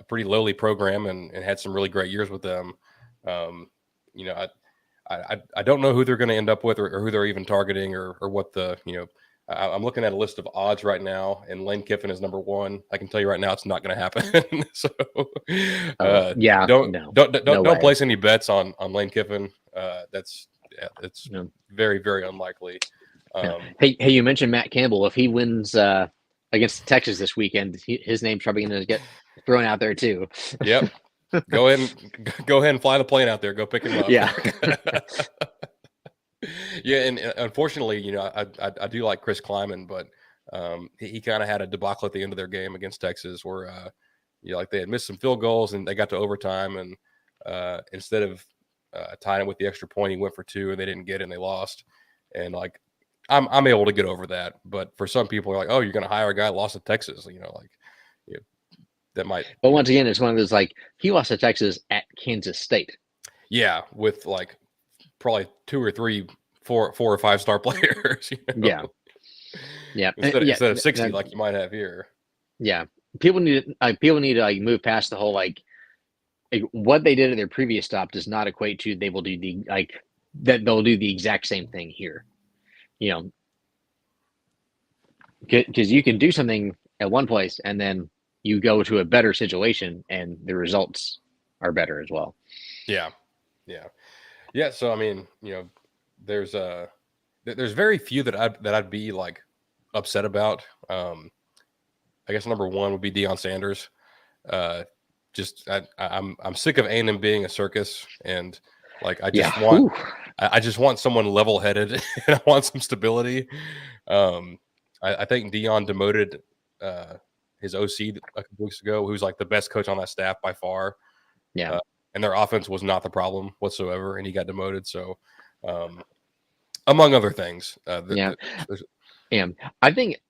pretty lowly program and had some really great years with them. Um, you know, I don't know who they're going to end up with or who they're even targeting or what the I'm looking at a list of odds right now, and Lane Kiffin is number one. I can tell you right now, it's not going to happen. So, Yeah, don't place any bets on Lane Kiffin. That's no. very, very unlikely. Hey, you mentioned Matt Campbell. If he wins against Texas this weekend, his name's probably going to get thrown out there too. Yep. Go ahead and fly the plane out there. Go pick him up. Yeah. Yeah, and unfortunately, I do like Chris Kleiman, but he kind of had a debacle at the end of their game against Texas, where like they had missed some field goals and they got to overtime, and instead of tying it with the extra point, he went for two and they didn't get it and they lost. And like I'm able to get over that, but for some people, are like, oh, you're going to hire a guy lost to Texas, that might. But once again, it's one of those like he lost to Texas at Kansas State. Yeah, with like probably 2 or 3, 4 or 5 star players. Yeah. Instead of 60 like you might have here. Yeah, people need to like move past the whole like what they did at their previous stop does not equate to they will do they'll do the exact same thing here. Because you can do something at one place and then you go to a better situation and the results are better as well. Yeah. So I mean, there's very few that I'd be like upset about. I guess number one would be Deion Sanders. I'm sick of A&M being a circus, and like I just want someone level headed and I want some stability. I think Deion demoted his OC a couple weeks ago, who's like the best coach on that staff by far. Yeah. And their offense was not the problem whatsoever, and he got demoted. So, among other things, I think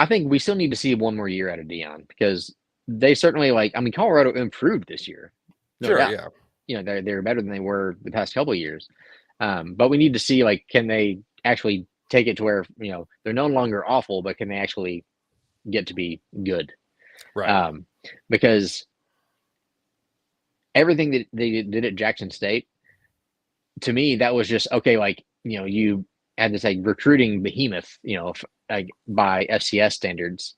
we still need to see one more year out of Deion, because they certainly Colorado improved this year. Sure, doubt. Yeah. They're better than they were the past couple of years. But we need to see can they actually take it to where they're no longer awful, but can they actually get to be good? Right. Because everything that they did at Jackson State, to me, that was just okay. You had this recruiting behemoth, by FCS standards,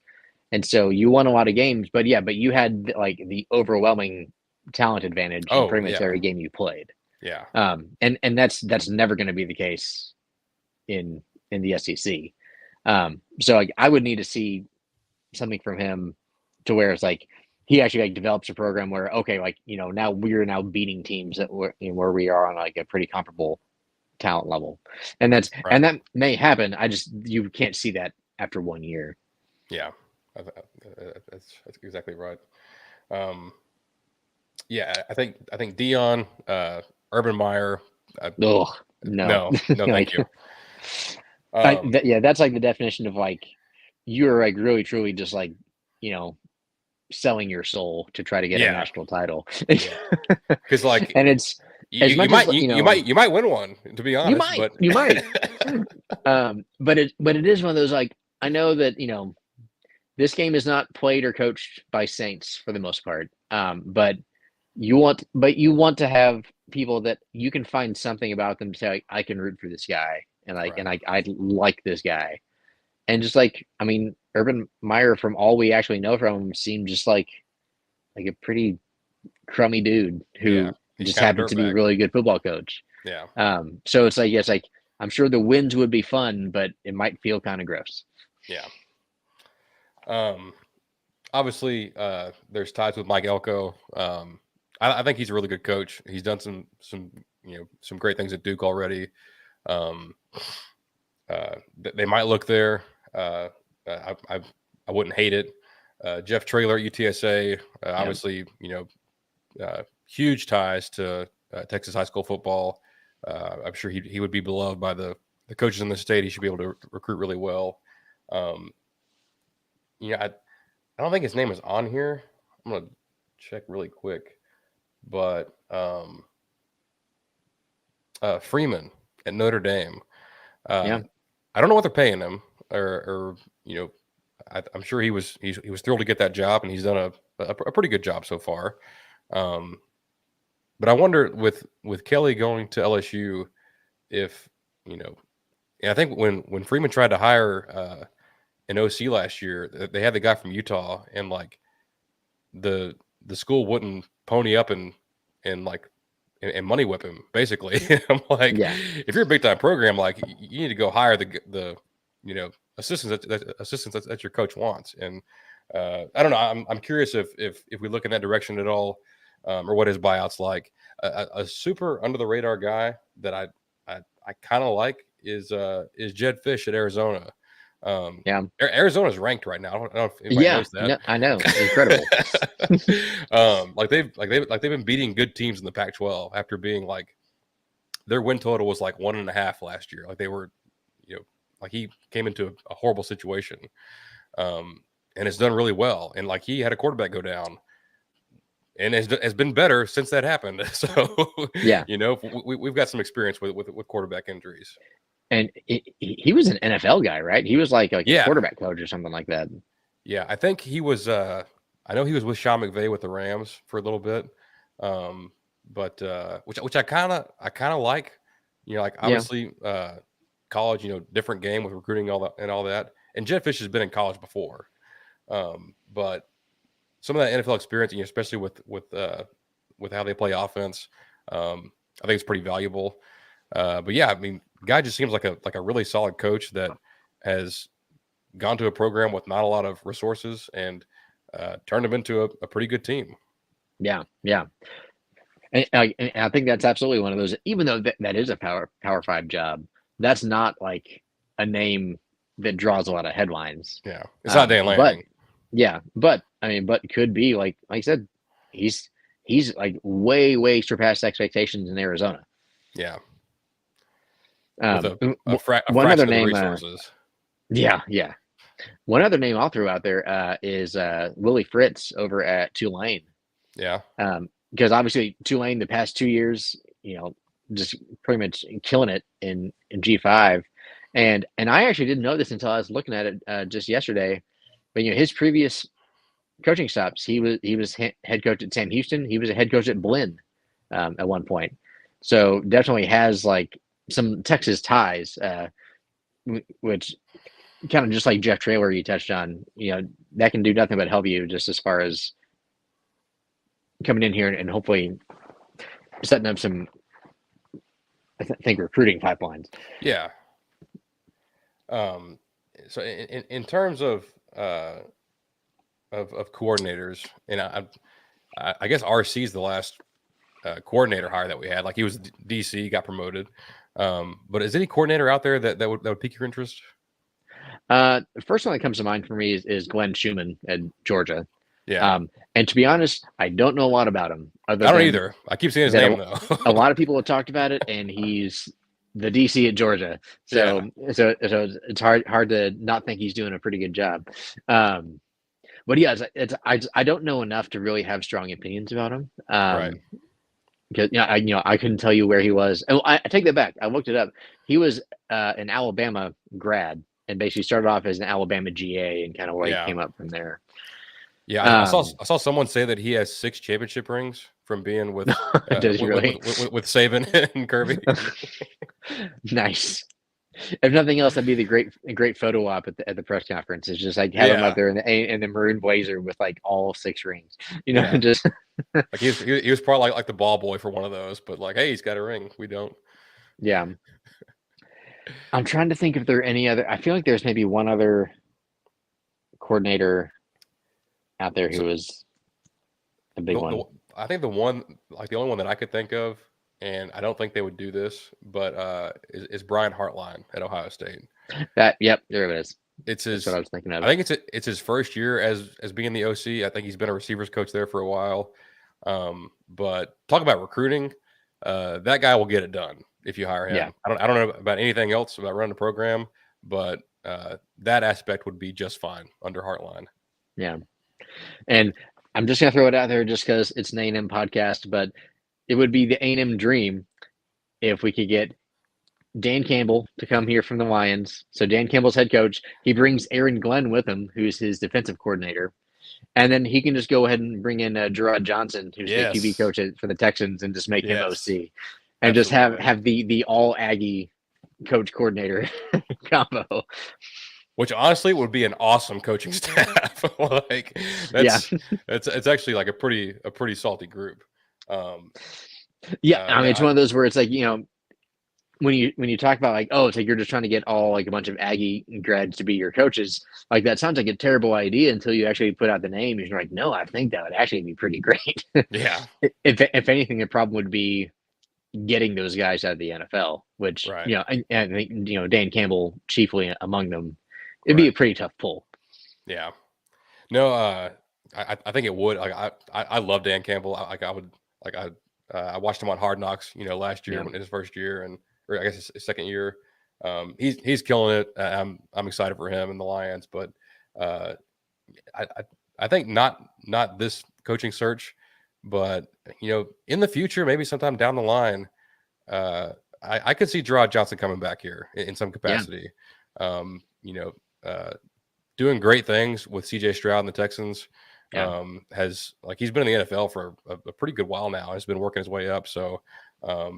and so you won a lot of games. But you had the overwhelming talent advantage in pretty much every game you played. Yeah. And that's never going to be the case in the SEC. So I would need to see something from him to where it's he actually develops a program where now we're beating teams that where we are on a pretty comparable talent level, and that's right. And that may happen. You can't see that after 1 year. Yeah, that's exactly right. I think Deion, Urban Meyer. No, thank you. That's the definition of you're really truly just selling your soul to try to get a national title. Because and it's you might win one, to be honest. You might. But it is one of those I know that this game is not played or coached by Saints for the most part. But you want to have people that you can find something about them to say I can root for this guy and I like this guy. And just Urban Meyer, from all we actually know from him, seemed just like a pretty crummy dude who just happened to be a really good football coach. Yeah. So it's I'm sure the wins would be fun, but it might feel kind of gross. Yeah. Obviously, there's ties with Mike Elko. I think he's a really good coach. He's done some great things at Duke already. They might look there. I wouldn't hate it. Jeff Traylor at UTSA, obviously, huge ties to Texas high school football. I'm sure he would be beloved by the the coaches in the state, he should be able to recruit really well. Um, I don't think his name is on here. I'm gonna check really quick, but Freeman at Notre Dame. Yeah. I don't know what they're paying him, or you know, I'm sure he was thrilled to get that job, and he's done a pretty good job so far. Um, but I wonder with Kelly going to LSU, if you know, and I think when Freeman tried to hire an OC last year, they had the guy from Utah, and like the school wouldn't pony up and like and money whip him basically. I'm like, Yeah. if you're a big time program, like you need to go hire the you know assistants that your coach wants. And I don't know. I'm curious if we look in that direction at all, or what his buyout's like. A super under the radar guy that I kind of like is Jed Fish at Arizona. Yeah. Arizona's ranked right now. I don't know if anybody Yeah. knows that. No, I know. Incredible. Like they've been beating good teams in the Pac-12 after being like their win total was like 1.5 last year. Like they were, like he came into a horrible situation, and has done really well. And like he had a quarterback go down, and has been better since that happened. So Yeah. we've got some experience with quarterback injuries. And he was an NFL guy, right? He was like a Yeah. quarterback coach or something like that. Yeah, I think he was. I know he was with Sean McVay with the Rams for a little bit, but which I kind of like. Like obviously college, different game with recruiting and all that. And Jed Fish has been in college before, but some of that NFL experience, especially with how they play offense, I think it's pretty valuable. But yeah, I mean, guy just seems like a really solid coach that has gone to a program with not a lot of resources and turned them into a pretty good team. Yeah, yeah. And I think that's absolutely one of those. Even though that is a Power 5 job, that's not like a name that draws a lot of headlines. Yeah, it's not Dan But Lanning. yeah, but I mean, but could be like I said, he's like way surpassed expectations in Arizona. Yeah, One a fraction other of the name, resources. Yeah. One other name I'll throw out there is Willie Fritz over at Tulane. Yeah. Because obviously Tulane the past 2 years, just pretty much killing it in G5, and I actually didn't know this until I was looking at it just yesterday. But his previous coaching stops, he was head coach at Sam Houston. He was a head coach at Blinn at one point. So definitely has like some Texas ties, which kind of just like Jeff Traylor you touched on. That can do nothing but help you just as far as coming in here and hopefully setting up some, I think, recruiting pipelines. Yeah. So in terms of coordinators, and I guess RC is the last coordinator hire that we had. Like he was DC, got promoted. But is any coordinator out there that would pique your interest? The first one that comes to mind for me is Glenn Schumann at Georgia. Yeah. And to be honest, I don't know a lot about him. I don't either. I keep seeing his name though. A lot of people have talked about it, and he's the DC at Georgia. So it's hard to not think he's doing a pretty good job. But yeah, I don't know enough to really have strong opinions about him. Right. Because I couldn't tell you where he was. Oh, I take that back. I looked it up. He was an Alabama grad and basically started off as an Alabama GA and kind of came up from there. Yeah, I saw someone say that he has 6 championship rings from being with Does he really? with Saban and Kirby. Nice. If nothing else, that'd be the great photo op at the press conference. It's just like have him up there in the maroon blazer with like all 6 rings. Just like he was probably like the ball boy for one of those, but like, hey, he's got a ring. We don't. Yeah. I'm trying to think if there are any other. I feel like there's maybe one other coordinator out there who was a big one. I think the only one that I could think of, and I don't think they would do this, but is Brian Hartline at Ohio State. Yep, there it is. That's what I was thinking of. I think it's his first year as being the OC. I think he's been a receivers coach there for a while. But talk about recruiting, that guy will get it done. if you hire Yeah. him. I don't know about anything else about running the program, but that aspect would be just fine under Hartline. Yeah. And I'm just gonna throw it out there just because it's an A&M podcast, but it would be the A&M dream if we could get Dan Campbell to come here from the Lions. So Dan Campbell's head coach. He brings Aaron Glenn with him, who's his defensive coordinator. And then he can just go ahead and bring in Gerard Johnson, who's the QB Yes. coach for the Texans, and just make him Yes. OC, and just Absolutely. have the all Aggie coach coordinator combo. Which honestly would be an awesome coaching staff. Like it's actually like a pretty salty group. Yeah, I mean, it's one of those where it's like, when you talk about like, oh, it's like you're just trying to get all like a bunch of Aggie grads to be your coaches, like that sounds like a terrible idea until you actually put out the name and you're like, no, I think that would actually be pretty great. Yeah. If anything, the problem would be getting those guys out of the NFL, which Right. I think Dan Campbell chiefly among them. It'd be a pretty tough pull. Yeah. No, I think it would. Like I love Dan Campbell. I watched him on Hard Knocks, last year in his first year, or I guess his second year. He's killing it. I'm excited for him and the Lions, but I think not this coaching search, but in the future, maybe sometime down the line, I could see Gerard Johnson coming back here in some capacity. Doing great things with CJ Stroud and the Texans. He's been in the NFL for a pretty good while now. He's been working his way up. So, I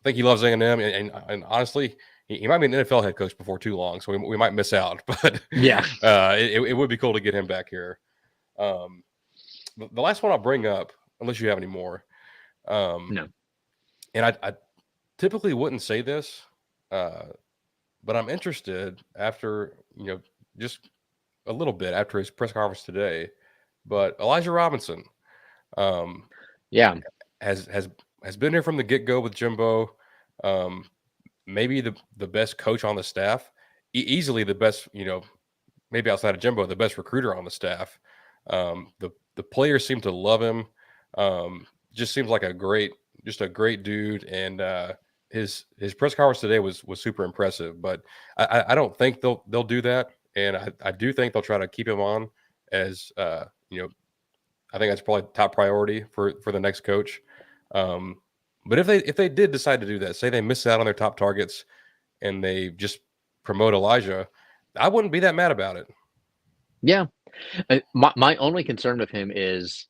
think he loves A&M, and honestly, he might be an NFL head coach before too long. So we might miss out, but it would be cool to get him back here. The last one I'll bring up, unless you have any more. No. And I typically wouldn't say this, but I'm interested after, just a little bit after his press conference today. But Elijah Robinson, has been here from the get-go with Jimbo. Maybe the best coach on the staff, easily the best, maybe outside of Jimbo, the best recruiter on the staff. The players seem to love him. Just seems like a great dude, and his press conference today was super impressive. But I don't think they'll do that, and I do think they'll try to keep him on as I think that's probably top priority for the next coach. But if they did decide to do that, say they miss out on their top targets and they just promote Elijah, I wouldn't be that mad about it. Yeah. My only concern with him is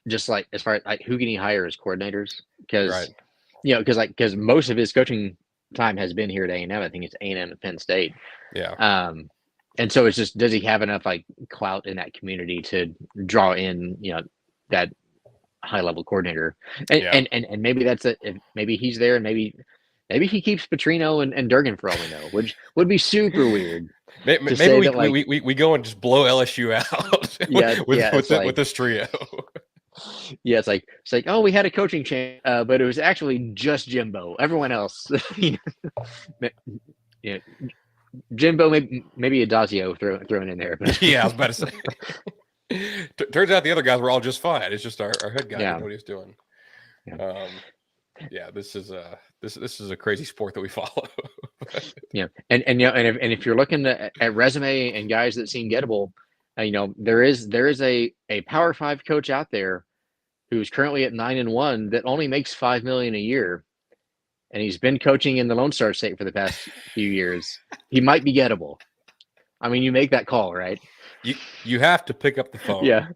just like as far as like who can he hire as coordinators, because because most of his coaching time has been here at A&M. I think it's A&M and Penn State. Yeah. And so it's just, does he have enough like clout in that community to draw in that high level coordinator, and maybe that's it. Maybe he's there, and maybe he keeps Petrino and Durgan for all we know, which would be super weird. Maybe we go and just blow LSU out with this trio. Yeah, it's like oh, we had a coaching change, but it was actually just Jimbo. Everyone else, Jimbo, maybe Adazio thrown in there. But. Yeah, I was about to say. Turns out the other guys were all just fine. It's just our head guy didn't know what he's doing. This is a crazy sport that we follow. and if you're looking at resume and guys that seem gettable, there is a Power 5 coach out there who's currently at 9-1 that only makes $5 million a year, and he's been coaching in the Lone Star State for the past few years. He might be gettable. I mean, you make that call, right? You have to pick up the phone. Yeah.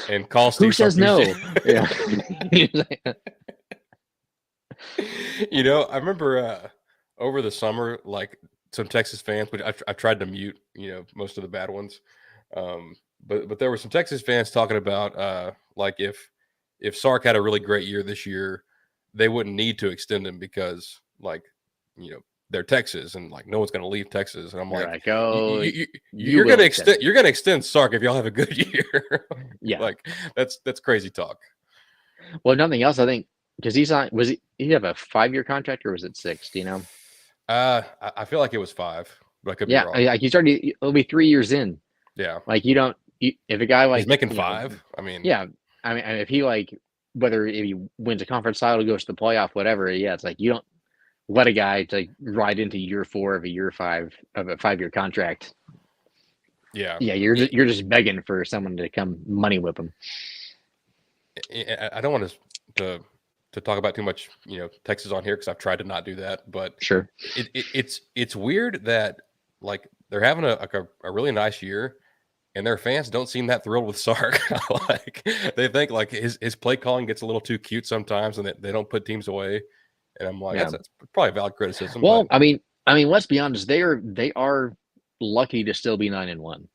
and call Steve. Who says no? Yeah. I remember over the summer, like some Texas fans, but I tried to mute, most of the bad ones. But there were some Texas fans talking about like if Sark had a really great year this year, they wouldn't need to extend him because they're Texas and like no one's going to leave Texas. And I'm like, you're going to extend Sark if y'all have a good year. Yeah. Like that's crazy talk. Well, nothing else. I think because he have a 5-year contract or was it 6? Do you know? I feel like it was 5, but I could be wrong. Like it'll be 3 years in. Yeah. Like if a guy like he's making 5, I mean, yeah. I mean, if he like whether if he wins a conference title, goes to the playoff, whatever. Yeah, it's like you don't let a guy to ride into year 4 of year 5 of a 5-year contract. Yeah, Yeah, you're just begging for someone to come money whip him. I don't want to talk about too much, Texas on here because I've tried to not do that, but Sure. It's weird that like they're having a really nice year, and their fans don't seem that thrilled with Sark. Like they think like his play calling gets a little too cute sometimes, and they don't put teams away. And I'm like, Yeah. that's probably a valid criticism. Well, But I mean, let's be honest. They are lucky to still be 9-1,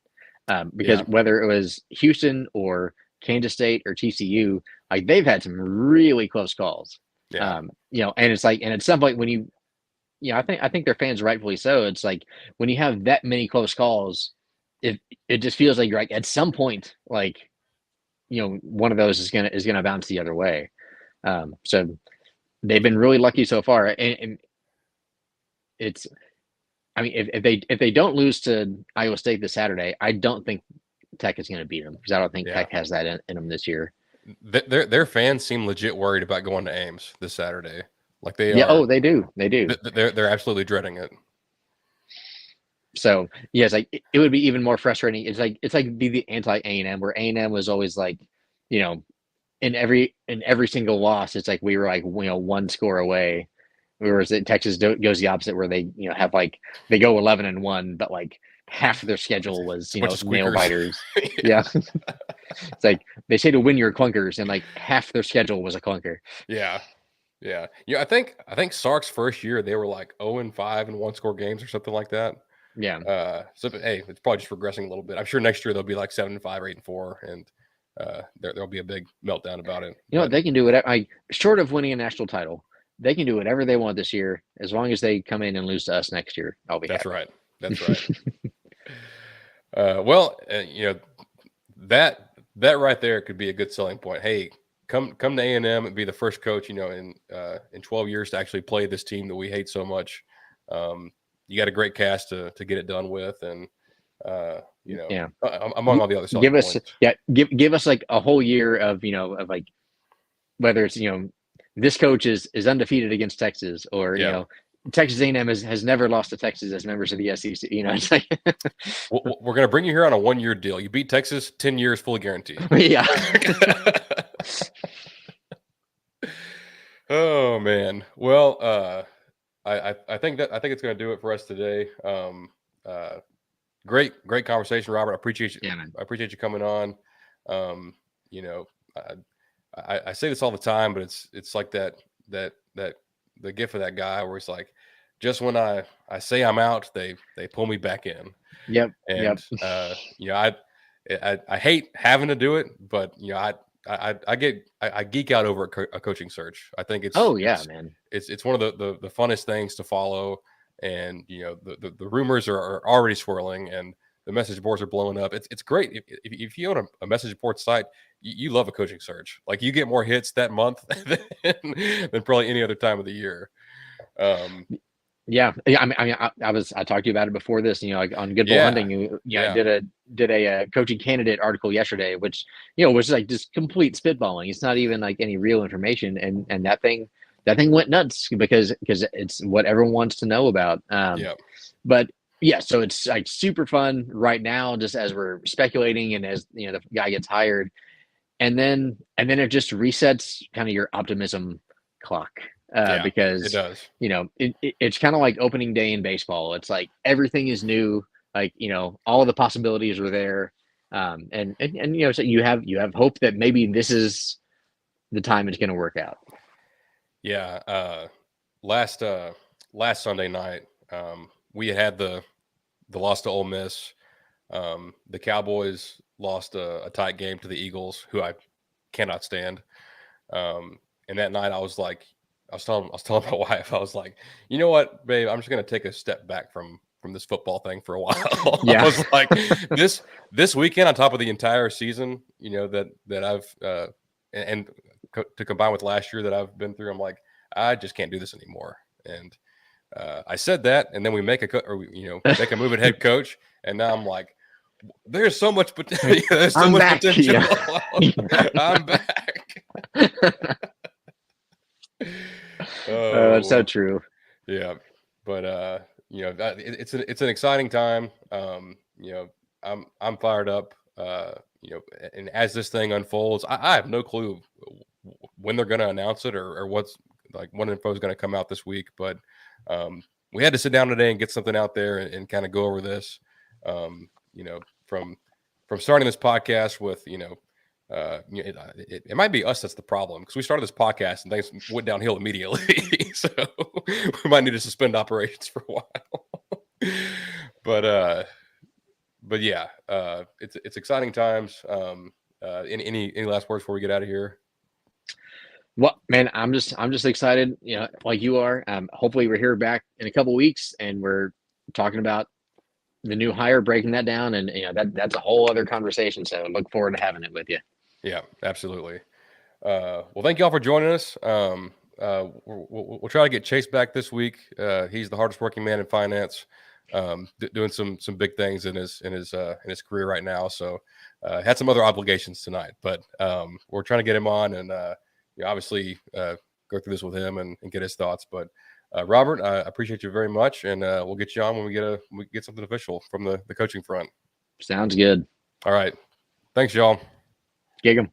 because yeah, whether it was Houston or Kansas State or TCU, like they've had some really close calls. yeah, And it's like, and at some point when I think their fans rightfully so. It's like when you have that many close calls, it just feels like you're like at some point, like one of those is gonna bounce the other way. So they've been really lucky so far, and it's. I mean, if they don't lose to Iowa State this Saturday, I don't think Tech is going to beat them because I don't think yeah. Tech has that in them this year. Their fans seem legit worried about going to Ames this Saturday. Like they Yeah. are. Oh, they do. They do. They're absolutely dreading it. So yeah, it's like it would be even more frustrating. It's like be the anti A&M, where A&M was always like, in every single loss, it's like we were like one score away. Whereas Texas goes the opposite, where they have like they go 11-1, but like half of their schedule was It's a bunch of nail squeakers. biters. Yeah. It's like they say to win your clunkers, and like half their schedule was a clunker. Yeah. Yeah. I think Sark's first year they were like 0-5 in one score games or something like that. Yeah. So hey, it's probably just regressing a little bit. I'm sure next year they'll be like 7-5 or 8-4, and there'll be a big meltdown about it. You know what? They can do whatever. Short of winning a national title, they can do whatever they want this year, as long as they come in and lose to us next year. I'll be That's happy. right. That's right. Well, that right there could be a good selling point. Hey, come to A&M and be the first coach, in 12 years to actually play this team that we hate so much. You got a great cast to get it done with, and Yeah. among all the other selling points. Give us like a whole year of of like whether it's this coach is undefeated against Texas, or Texas A&M has never lost to Texas as members of the SEC. It's like we're going to bring you here on a 1-year deal. You beat Texas, 10 years fully guaranteed. Yeah. Oh man. Well, I think it's going to do it for us today. Great conversation, Robert. I appreciate you. Yeah, man. I appreciate you coming on. I say this all the time, but it's like that the gif of that guy where he's like, just when I say I'm out, they pull me back in. Yep. And I hate having to do it, but I geek out over a coaching search. I think it's man. It's one of the funnest things to follow, and the rumors are already swirling, and the message boards are blowing up. It's great if you own a message board site. You love a coaching search. Like you get more hits that month than probably any other time of the year. Yeah. I mean, I talked to you about it before this. Like on Good Bull Hunting, I did a coaching candidate article yesterday, which was like just complete spitballing. It's not even like any real information, and that thing went nuts because it's what everyone wants to know about. But yeah, so it's like super fun right now, just as we're speculating and as the guy gets hired, and then it just resets kind of your optimism clock. Because it does. It's kind of like opening day in baseball. It's like everything is new. Like all of the possibilities are there, and so you have hope that maybe this is the time it's going to work out. Yeah. Last Sunday night, we had the loss to Ole Miss. The Cowboys lost a tight game to the Eagles, who I cannot stand. And that night, I was telling my wife, I was like, you know what, babe, I'm just going to take a step back from this football thing for a while. Yeah. I was like, this weekend on top of the entire season, that I've to combine with last year that I've been through, I'm like, I just can't do this anymore. And I said that, and then we make make a move at head coach, and now I'm like, there's so much potential. There's so much potential. Yeah. I'm back. Oh, It's so well, true. yeah, but it's an exciting time. I'm fired up. And as this thing unfolds, I have no clue when they're going to announce it or what's like when info is going to come out this week. But we had to sit down today and get something out there and kind of go over this. From starting this podcast with it might be us that's the problem because we started this podcast and things went downhill immediately. So we might need to suspend operations for a while. but yeah, it's exciting times. Any last words before we get out of here? Well, man, I'm just excited, like you are. Hopefully we're here back in a couple weeks and we're talking about the new hire, breaking that down, and that's a whole other conversation. So look forward to having it with you. Yeah, absolutely. Well, thank you all for joining us. We'll try to get Chase back this week. He's the hardest working man in finance, doing some big things in his career right now. So had some other obligations tonight, but we're trying to get him on and obviously go through this with him and get his thoughts. But Robert, I appreciate you very much, and we'll get you on when we get something official from the coaching front. Sounds good. All right, thanks, y'all. Gig 'em.